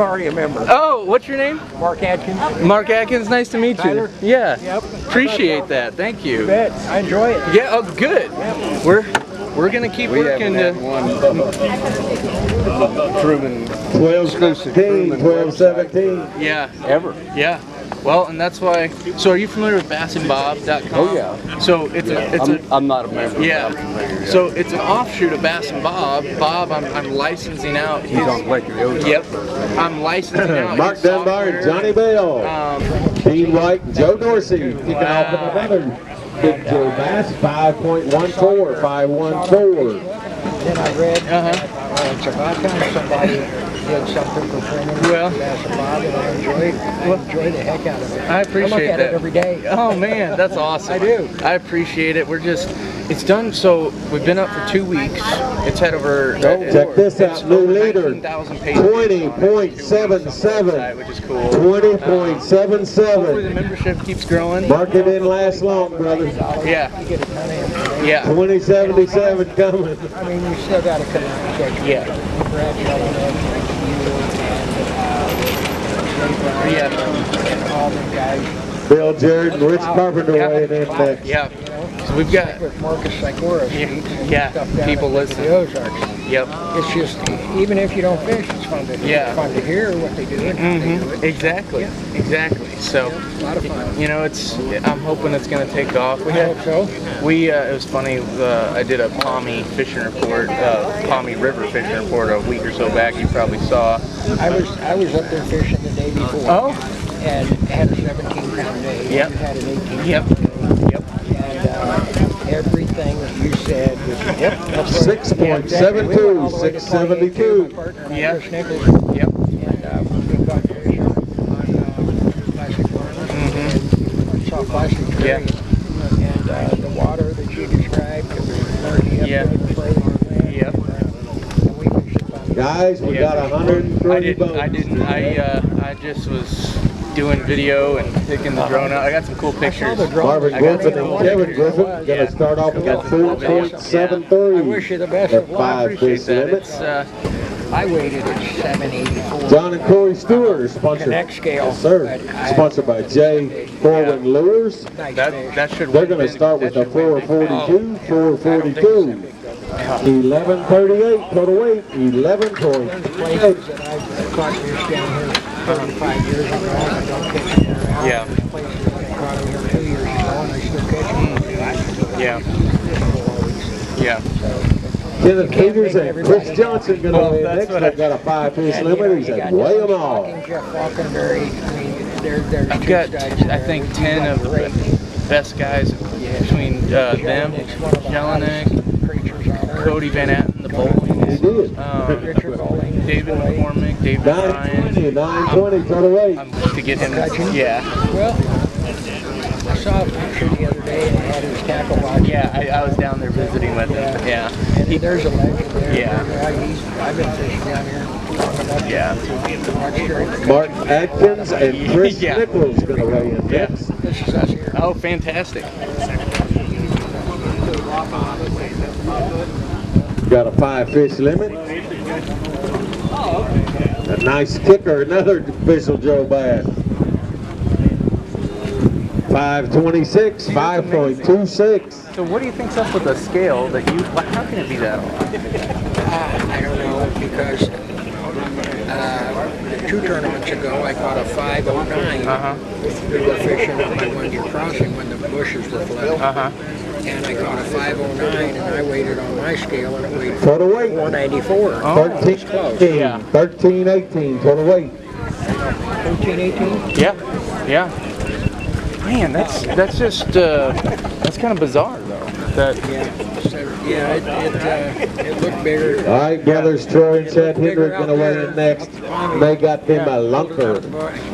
already a member. Oh, what's your name? Mark Atkins. Mark Atkins. Nice to meet Tyler? you. Yeah. Yep. Appreciate that. Thank you. Bet. I enjoy it. Yeah. Oh, good. We're gonna keep We working haven't had one Truman 12-16, 12-17. Yeah. ever. Yeah. Well, and that's why. So, are you familiar with bassandbob.com? Oh, yeah. So it's I'm not a member. But yeah. I'm familiar, yeah. So it's an offshoot of Bass and Bob. Bob, I'm licensing out his. He's on Lake Ozark. Yep. I'm licensing out Mark his Dunbar and software. Johnny Bell. Dean White and Joe Dorsey kicking off with another Big Joe Bass, 5.14, 514. Then I read Uh-huh. it's about time somebody did something for training. Well, Bass and Bob, and I enjoy the heck out of it. I appreciate I look at that. it every day. Oh man, that's awesome. I do. I appreciate it. It's done. So we've been up for 2 weeks. It's had over. Check this out, new leader, 19,000 pages. 20.77, Which is cool. Hopefully the 20.77. membership keeps growing. Market didn't last long, brother. Yeah. You get a ton of information. Yeah. 2077 coming. I mean, you still got to come out and check. Yeah. Brad Kellman, Yeah. and all them guys. Bill Jared and Rich Carpenter weighing in next. Yeah. So we've got. With Marcus Sikora. Yeah. People The listen. Ozarks. Yep. It's just, even if you don't fish, it's fun to, Yeah. it's fun to hear what they do and how they do it. Exactly. Exactly. So. A lot of fun. You know, I'm hoping it's going to take off. I hope so. It was funny, I did a Palmy fishing report, Palmy River fishing report a week or so back, you probably saw. I was up there fishing the day before. Oh? and had a 17-pound day. Yep. You had an 18. Yep. Yep. And everything that you said was, yep, that's right. 6.72, We went all the way to 672. 28, my partner, Yep. Chris Nichols, Yep. and we got there on Classic Farmers and saw Classic Tree. Yeah. And the water that you described, it was murky up Yeah. there, the frozen land. Yep. And we fished it on Guys, we Yeah. got 130 boats. I just was doing video and taking the drone out. I got some cool pictures. Marvin I got Griffin some and cool Kevin pictures. Griffin going Yeah. to start off with a Got some cool videos. 4.73. I wish you the best at of luck. I 5 appreciate fish that. limit. It's I waited at 784. John and Corey Stewart are sponsored. Connect scale. Yes, sir. Sponsored by Jay Corwin Lures. Nice that fish. that should. They're going to start with a 442, 442. 1138 total weight, 11.8. Places that I've caught fish down here 35 years ago, and I don't catch them there now. Yeah. Places that I caught them here 2 years ago, and I still catch them. Yeah. Yeah. Kenneth Peters and Chris Johnson going to Well, win that's next. what They've got a 5 fish And, limit. He you said, got weigh them Jeff all. Falcon, Jeff Falconberry. I mean, they're I've two got, studs I there. think, You 10 got of the great best guys between them, Jelinek's one of the Jelinek, hottest creatures on earth. Cody Van Atten, the He bowling, did. Richard Bowling. David McCormick, David Ryan. 920 total weight. To get him, yeah, Well, I saw a picture the other day and had his tackle box. yeah. I was down there visiting with him. Yeah, And there's a legend there. Yeah. I've been fishing down here long enough yeah, to watch Jerry. Mark Atkins and Chris Yeah. Nichols going to weigh in yeah. next. This is us here. Oh, fantastic. Got a 5 fish limit. A nice kicker, another official Joe Bass. 526, 5.26. So, what do you think's up with the scale that you? How can it be that off? I don't know, because 2 tournaments ago I caught a 509. We were fishing on my one-year crossing when the bushes were flooded. And I caught a 509 and I weighed it on my scale and it weighed Total weight. 194. 1318. Yeah. 1318 total weight. 1318? Yeah, yeah. Man, that's just that's kind of bizarre though. That Yeah, it looked bigger. All right, brothers Troy and Chad Hendrick going to weigh in next. They got them a lunker.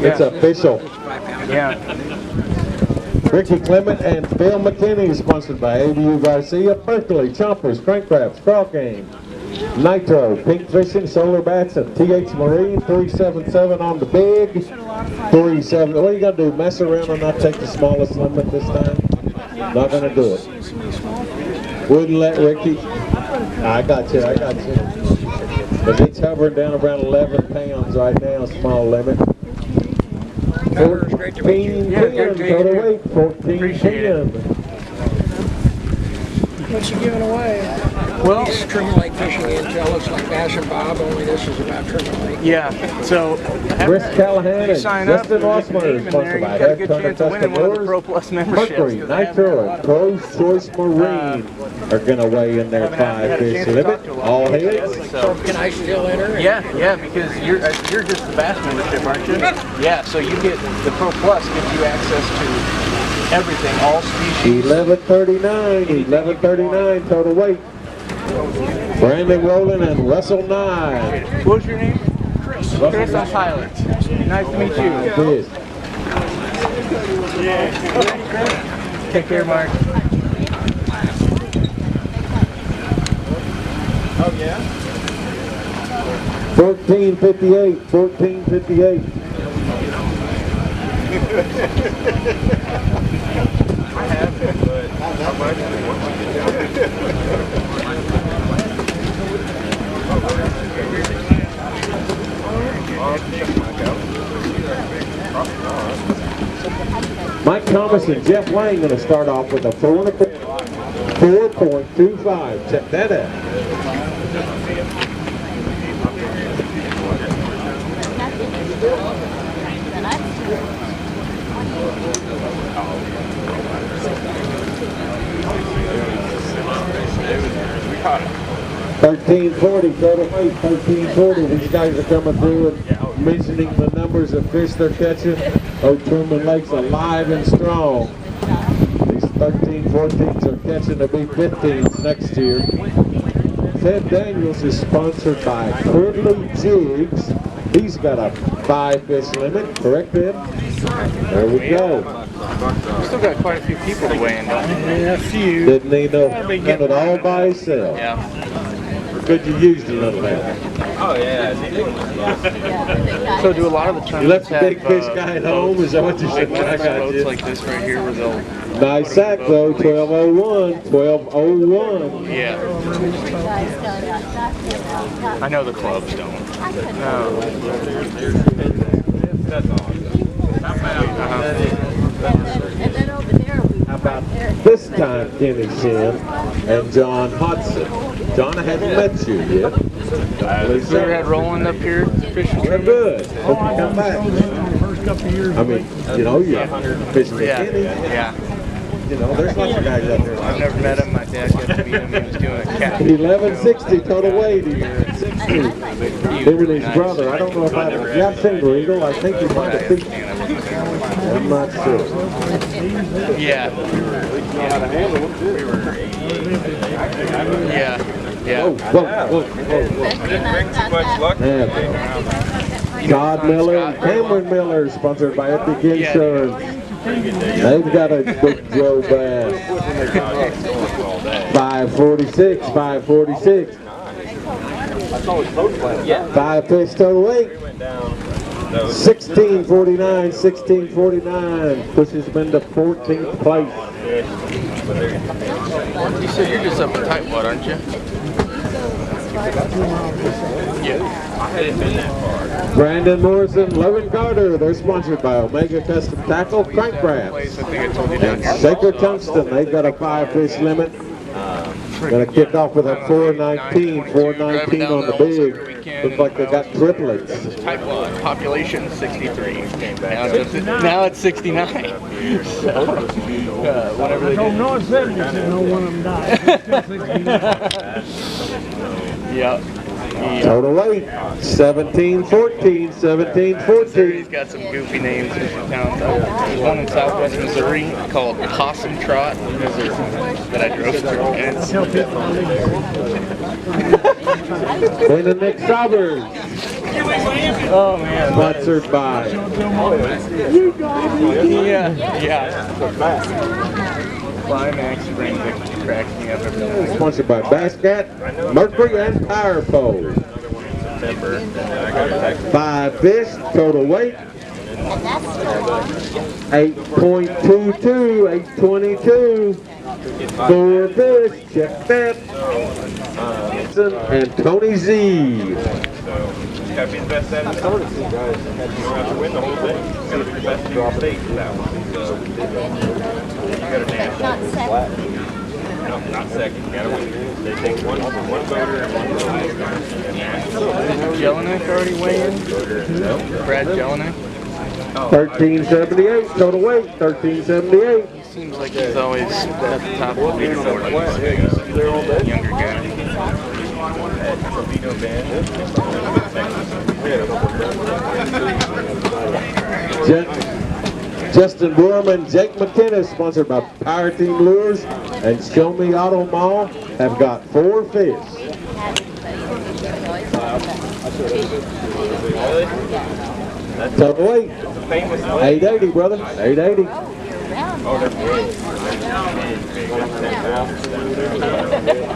It's official. yeah. Ricky Clement and Phil McKinney, sponsored by ABU Garcia, Berkeley, Chompers, Crank Crabs, Croc Game, Nitro, Pink Fishing, Solar Bats, and TH Marine. 377 on the big. 37. What are you going to do? Mess around and not take the smallest limit this time? Not going to do it. Wouldn't let Ricky. I got you. Because it's hovering down around 11 pounds right now, small limit. Trevor, it's great to meet you. 1410 total weight, 1410. What you giving away? Well, These Trim Lake fishing intel looks like Bass and Bob, only this is about Trim Lake. yeah. So, Chris Callahan you and sign up, Justin there's a Rossman name are in there, sponsored you by got a Head good Turner chance of winning one of the Pro Plus memberships. Mercury, Nitro, and Pro's Choice Marine are going to weigh in their 5 fish limit. All heads. So, Can I still enter? yeah, because you're just the Bass membership, aren't you? Yeah. So you get the Pro Plus gives you access to everything, all species. 1139 total weight. Brandon Rowland and Russell Nye. What was your name? Chris. Chris, I'm Pilot. Nice to meet you. Chris. Take care, Mark. Oh yeah. 1458. Mike Thomas and Jeff Lang going to start off with a 4.25. Check that out. 1340 total weight, 1340. These guys are coming through and mentioning the numbers of fish they're catching. Old Truman Lake's alive and strong. These 13-14s are catching to be 15s next year. Ted Daniels is sponsored by Curdley Jigs. He's got a 5 fish limit, correct, Ed? There we go. We still got quite a few people to weigh in, don't we? Yeah, a few. Didn't he know? Done it all by himself. Yeah. Or could you use a little help? So do a lot of the You tournaments left the big have, fish guy at home? Is that what you said? I got boats you. like this right here where they'll... Nice sack though, 1201, 1201. Yeah. I know the clubs don't. No. And then over there, we How about this time, Kenny Shin and John Hodson? John, I haven't met you yet. You ever had Roland up here fishing? We're good. Hope you come back. The first couple of years. I mean, you know, you're fishing with Yeah. Kenny. Yeah. You know, there's lots of guys out there. I've never met him. My dad got to meet him. He was doing a cat. 1160 total weight here. 60. Him and his brother. I don't know if I've seen Regal. I think he might have beat him. I'm not sure. Yeah. Yeah. Yeah. Whoa. Todd Miller and Cameron Miller, sponsored by Epic Insurance. They've got a big Joe Bass. 546, 546. 5 fish total weight. 1649, 1649. Pushes them into 14th place. You said you're just up in Tightwad, aren't you? Yeah. I hadn't been that far. Brandon Morrison, Logan Carter. They're sponsored by Omega Custom Tackle, Crank Crabs. I think I told you down here. Shaker Tungsten, they've got a 5 fish limit. Gonna kick off with a 419 on the big. Looks like they got triplets. Tightwad, population 63. Now it's 69. So, whatever I they told do. no 70, said no one of them died. Yeah. Total weight, 1714, 1714. He's got some goofy names in some towns. There's one in southwest Missouri called Possum Trot, Missouri, that I drove through. And it's Brandon Nick Saubers, oh man. sponsored by Climax brings it, cracks me up every time. sponsored by Bass Cat, Mercury, and Power Pole. 5 fish, total weight, 8.22, 822. 4 fish, check that. And Tony Z. Gotta be the best at it. You don't have to win the whole thing. Gotta be the best in your state for that one. So you gotta dance. Not second. No, not second. You gotta win. They take one voter and one voter. Jelinek already weighing? Brad Jelinek? 1378, total weight, 1378. He seems like he's always at the top of the leaderboard. He's a younger guy. Justin Borman, Jake McKinnis, sponsored by Power Team Lures and Show Me Auto Mall, have got 4 fish. Total weight, 880, brother, 880.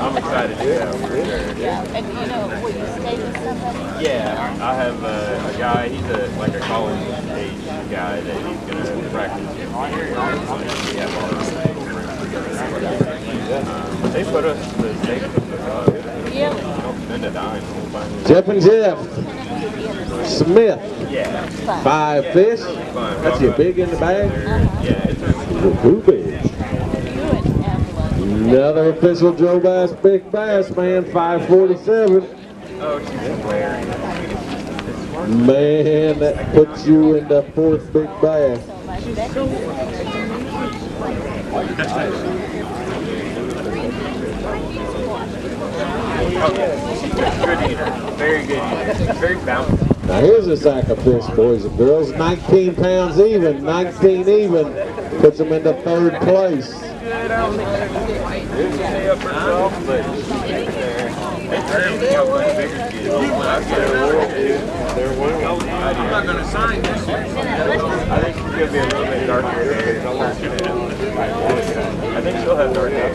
I'm excited to And you know, will you stay with somebody? Yeah, I have a guy, he's like a college age guy that he's going to practice. They put us the state don't spend a dime. Jeff and Jeff Smith, Yeah. 5 fish. That's your big in the bag? Yeah, it's Too big. Another official Joe Bass Big Bass, man, 547. Man, that puts you in the 4th Big Bass. Good eater. Very good eater. Very balanced. Now here's a sack of fish, boys and girls. 19 pounds even, 19 even. Puts them into third place. Good on the didn't stay up herself, but she's there. I'm not going to sign this. I think she's going to be a little bit darker hair. I think she'll have darker hair.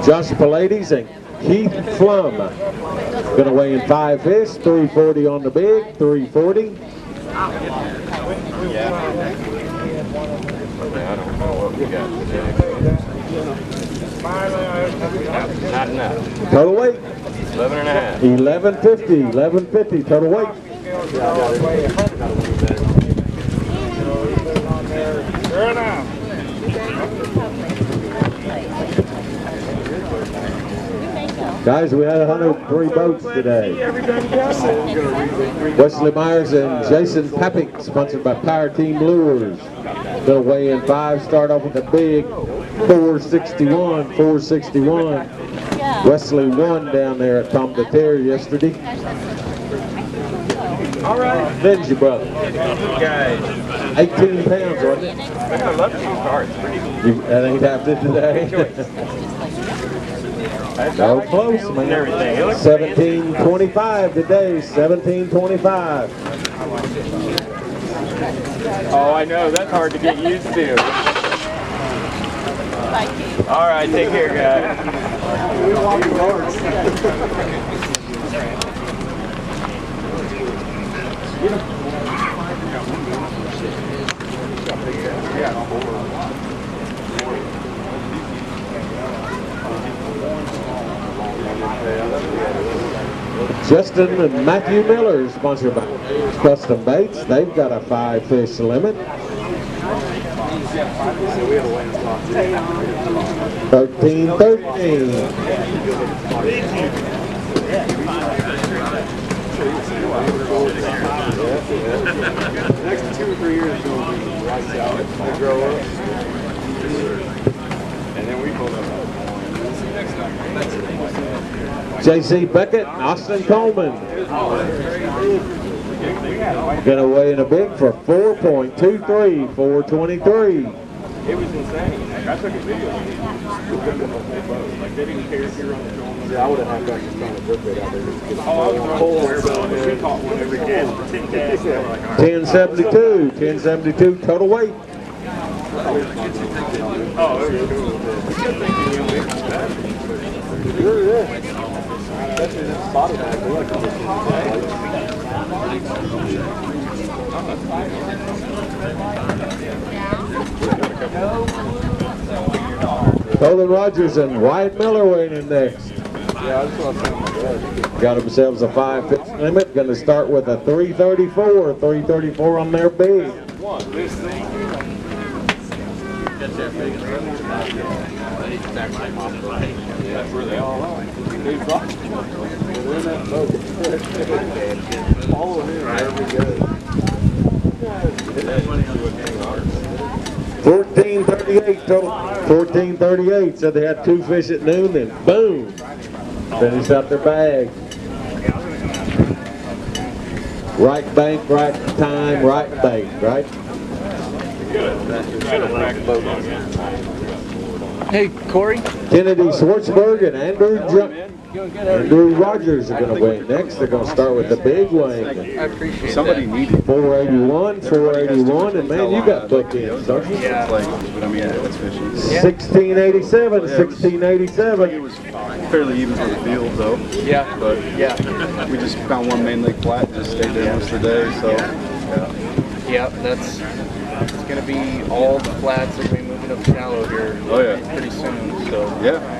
Josh Pallades and Keith Flum. Going to weigh in 5 fish, 340 on the big, 340. I don't know what we got today. Not enough. Total weight? 11 and a half. 1150 total weight. Sure enough. Guys, we had 103 boats today. Wesley Myers and Jason Papik, sponsored by Power Team Lures. They'll weigh in 5, start off with a big 461. Wesley won down there at Tom de Terre yesterday. All right. Ben's your brother. Good guys. 18 pounds, wasn't it? I love two cards. Pretty cool. That ain't happening today. So close, man. 1725 today, 1725. Oh, I know. That's hard to get used to. All right. Take care, guys. Justin and Matthew Miller, sponsored by Custom Baits. They've got a 5 fish limit. 13. Next 2 or 3 years will be lights out. They grow up. And then we pull up. J.C. Beckett, Austin Coleman. Gonna weigh in a big for 4.23, 423. It was insane. I took a video of it. Like, they didn't care if you were on the shoulder. Yeah, I would have had guys just trying to book it out there. Oh, I was on the whereabouts. We caught one every day. 1072 total weight. Oh, it was cool. Colin Rogers and Wyatt Miller weighing in next. Got themselves a 5 fish limit. Going to start with a 334 on their big. That's where they all are. Follow him wherever he goes. 1438 total. 1438. Said they had 2 fish at noon, then boom, finished out their bag. Right bank, right time, right bait, right? Hey, Corey. Kennedy Schwartzberg and Andrew Rogers are going to weigh next. They're going to start with the big weighing. I appreciate Somebody needed 481, and man, you got bookends, don't you? Yeah. but I mean, it's fishing. 1687, 1687. It was fairly even for the field, though. Yeah. But Yeah. we just found one main lake flat and just stayed there most of the day. So, Yeah, it's going to be all the flats that we moving up shallow here pretty soon. So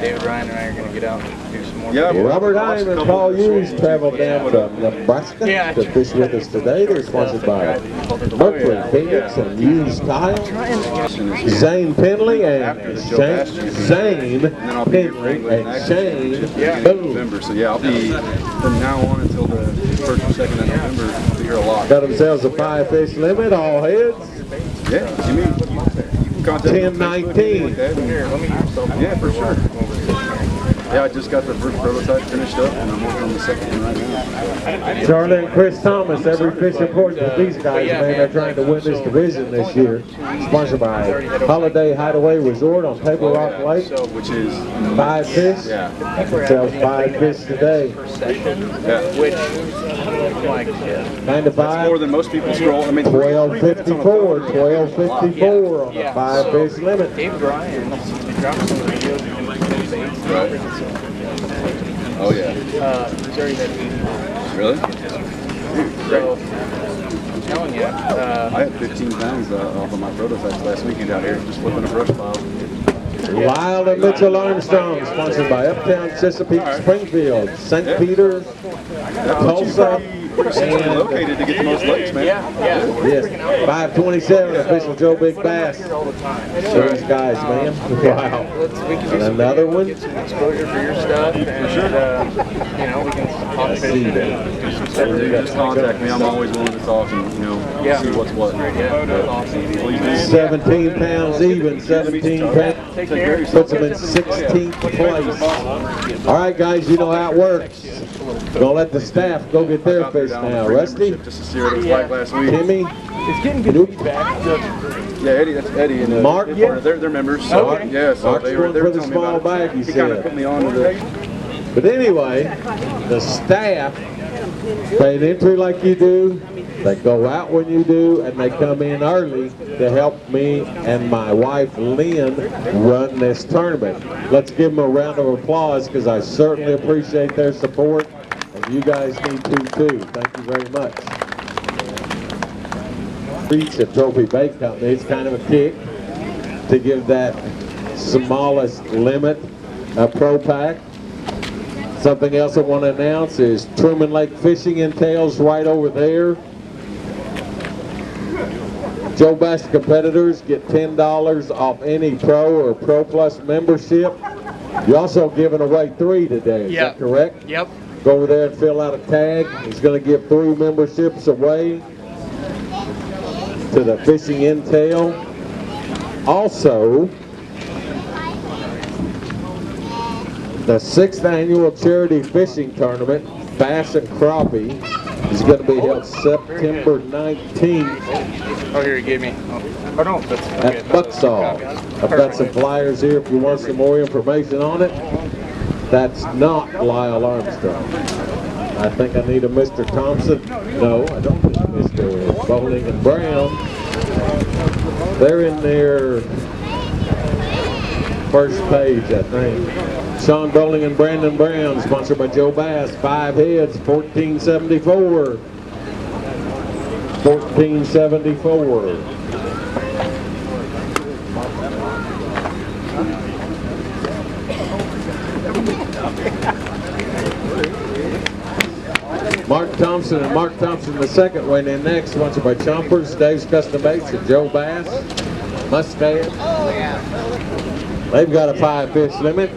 David Ryan and I are going to get out and do some more. Yeah, Robert Heim and Paul Hughes traveled down from Nebraska to fish with us today. They're sponsored by Mercury, Phoenix, and Hughes Kyle, Zane Penley, and Zane Penley, and Shane Boone. November. So yeah, I'll be from now on until the 1st or 2nd of November. I'll be here a lot. Got themselves a 5 fish limit, all heads. Yeah, you mean contact. 10-19. Yeah, for sure. Yeah, I just got the first prototype finished up, and I'm working on the second one right now. Charlie and Chris Thomas, every fish important to these guys, man. They're trying to win this division this year. Sponsored by Holiday Hideaway Resort on Table Rock Lake. Which is 5 fish. Yeah. Sells 5 fish today. Which 9 to 5. That's more than most people scroll. I mean, 1254. 1254 on the 5 fish limit. Dave Bryan dropped some of the videos in Right. Oh yeah. He's already had 80. Really? So, I'm telling you. I had 15 pounds off of my prototypes last weekend out here, just flipping a brush pile. Lyle and Mitchell Armstrong, sponsored by Uptown Chesapeake, Springfield, St. Peter, Tulsa, and located to get the most lakes, man. Yes, 527, official Joe Big Bass. Those guys, man. Wow. And another one. Get some exposure for your stuff, and you know, we can talk fish and do some stuff. Just contact me. I'm always willing to talk and see what's what. Please do. 17 pounds even, 17 pounds. Puts them in 16th place. All right, guys, you know how it works. Gonna let the staff go get their fish now. Rusty? Just to see what it was like last week. Timmy? It's getting good feedback. Yeah, Eddie, that's Eddie and Mark? they're members. So, Okay. yeah, so Mark's they were going for the telling me small about it. bag, he He kind of said. put me on to the. But anyway, the staff pay an entry like you do. They go out when you do, and they come in early to help me and my wife Lynn run this tournament. Let's give them a round of applause because I certainly appreciate their support, and you guys need to too. Thank you very much. Treats at Trophy Bait Company. It's kind of a kick to give that smallest limit a pro pack. Something else I want to announce is Truman Lake Fishing entails right over there. Joe Bass competitors get $10 off any Pro or Pro Plus membership. You're also giving away 3 today, is that correct? Yep. Go over there and fill out a tag. He's going to give 3 memberships away to the Fishing Entail. Also, the 6th annual charity fishing tournament, Bass and Crappie, is going to be held September 19th. Oh, here he gave me. Oh no, that's okay. At Bucksall. I've got some flyers here if you want some more information on it. That's not Lyle Armstrong. I think I need a Mr. Thompson. No, I don't need Mr. Bowling and Brown. They're in their first page, I think. Sean Bowling and Brandon Brown, sponsored by Joe Bass. 5 heads, $14.74. $14.74. Mark Thompson and Mark Thompson the second weighing in next, sponsored by Chompers, Dave's Custom Baits, and Joe Bass. Mustang. They've got a 5 fish limit.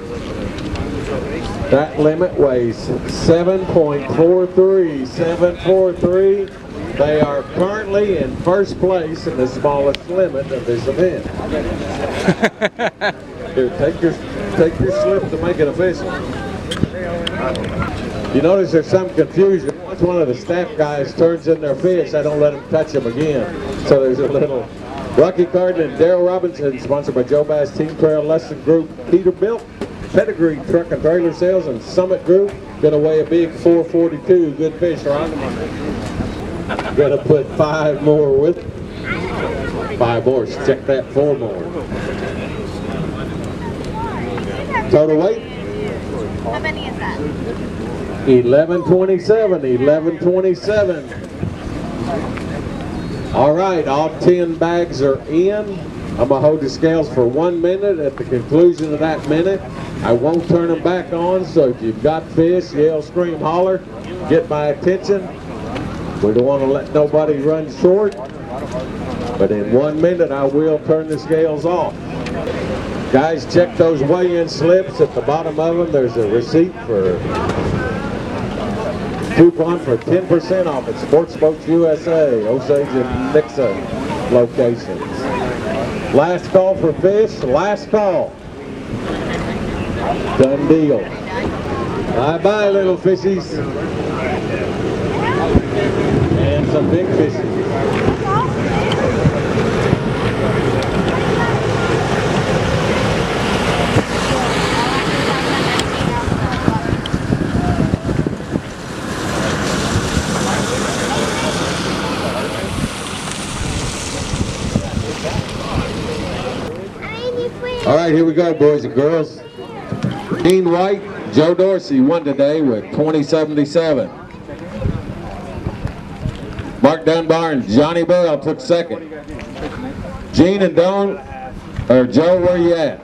That limit weighs 7.43. 7.43. They are currently in first place in the smallest limit of this event. Here, take your slip to make it official. You notice there's some confusion. Once one of the staff guys turns in their fish, I don't let them touch them again. So there's a little. Rocky Cardin and Daryl Robinson, sponsored by Joe Bass Team Trail Lesson Group, Peterbilt, Pedigree Truck and Trailer Sales, and Summit Group. Gonna weigh a big 442. Good fish, Ron. Gonna put 5 more with it. 5 more. Check that, 4 more. Total weight? How many is that? 1127. 1127. All right, all 10 bags are in. I'm gonna hold the scales for 1 minute. At the conclusion of that minute, I won't turn them back on, so if you've got fish, yell, scream, holler, get my attention. We don't want to let nobody run short, but in 1 minute, I will turn the scales off. Guys, check those weigh-in slips. At the bottom of them, there's a receipt for coupon for 10% off at Sports Boats USA, Osage and Nixa locations. Last call for fish, last call. Done deal. Bye-bye, little fishies. And some big fishies. All right, here we go, boys and girls. Dean White, Joe Dorsey won today with 2077. Mark Dunbar and Johnny Bell took second. Gene and Joe, where you at?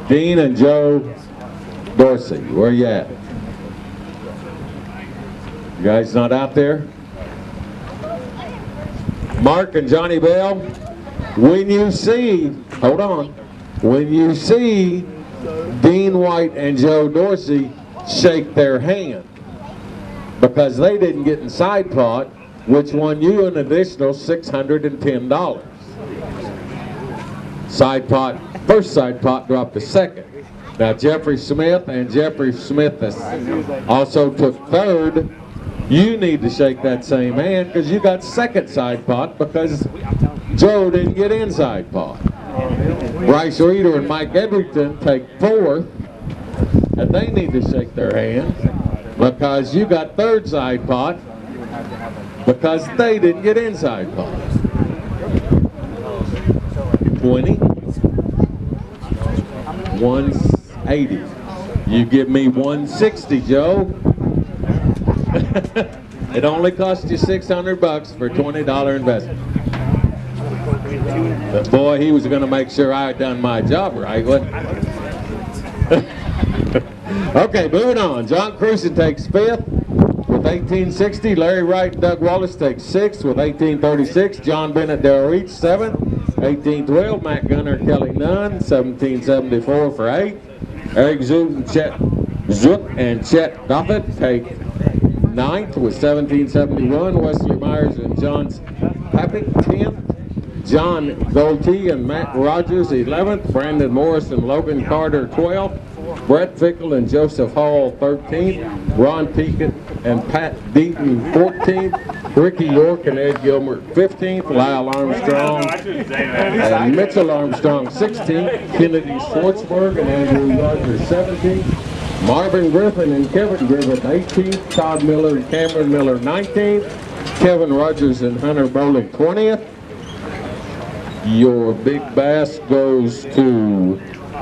Dean and Joe Dorsey, where you at? You guys not out there? Mark and Johnny Bell, when you see, hold on, when you see Dean White and Joe Dorsey, shake their hand. Because they didn't get in side pot, which won you an additional $610. Side pot, first side pot dropped to second. Now Jeffrey Smith and Jeffrey Smith also took third. You need to shake that same hand because you got second side pot because Joe didn't get inside pot. Bryce Reeder and Mike Edrington take fourth, and they need to shake their hands because you got third side pot because they didn't get inside pot. 20, 180. You give me 160, Joe. It only cost you $600 for a $20 investment. But boy, he was going to make sure I had done my job right, wasn't he? Okay, moving on. John Cruson takes fifth with 1860. Larry Wright and Doug Wallace take sixth with 1836. John Bennett, Darrell Reach, seventh. 1812. Matt Gunner, Kelly Nunn, 1774 for eighth. Eric Zoot and Chet Doffett take ninth with 1771. Wesley Myers and John Papick, 10th. John Goltee and Matt Rogers, 11th. Brandon Morris and Logan Carter, 12th. Brett Fickle and Joseph Hall, 13th. Ron Peekett and Pat Deaton, 14th. Ricky York and Ed Gilbert, 15th. Lyle Armstrong and Mitchell Armstrong, 16th. Kennedy Schwartzberg and Andrew Rogers, 17th. Marvin Griffin and Kevin Griffin, 18th. Todd Miller and Cameron Miller, 19th. Kevin Rogers and Hunter Bowling, 20th. Your big bass goes to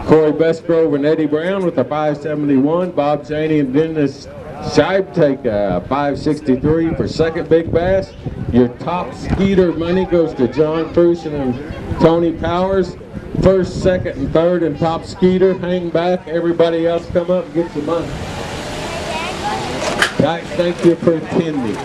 Corey Bestgrove and Eddie Brown with a 571. Bob Cheney and Dennis Scheib take a 563 for second big bass. Your top skeeter money goes to John Cruson and Tony Powers. First, second, and third and top skeeter. Hang back. Everybody else come up and get some money. Guys, thank you for attending.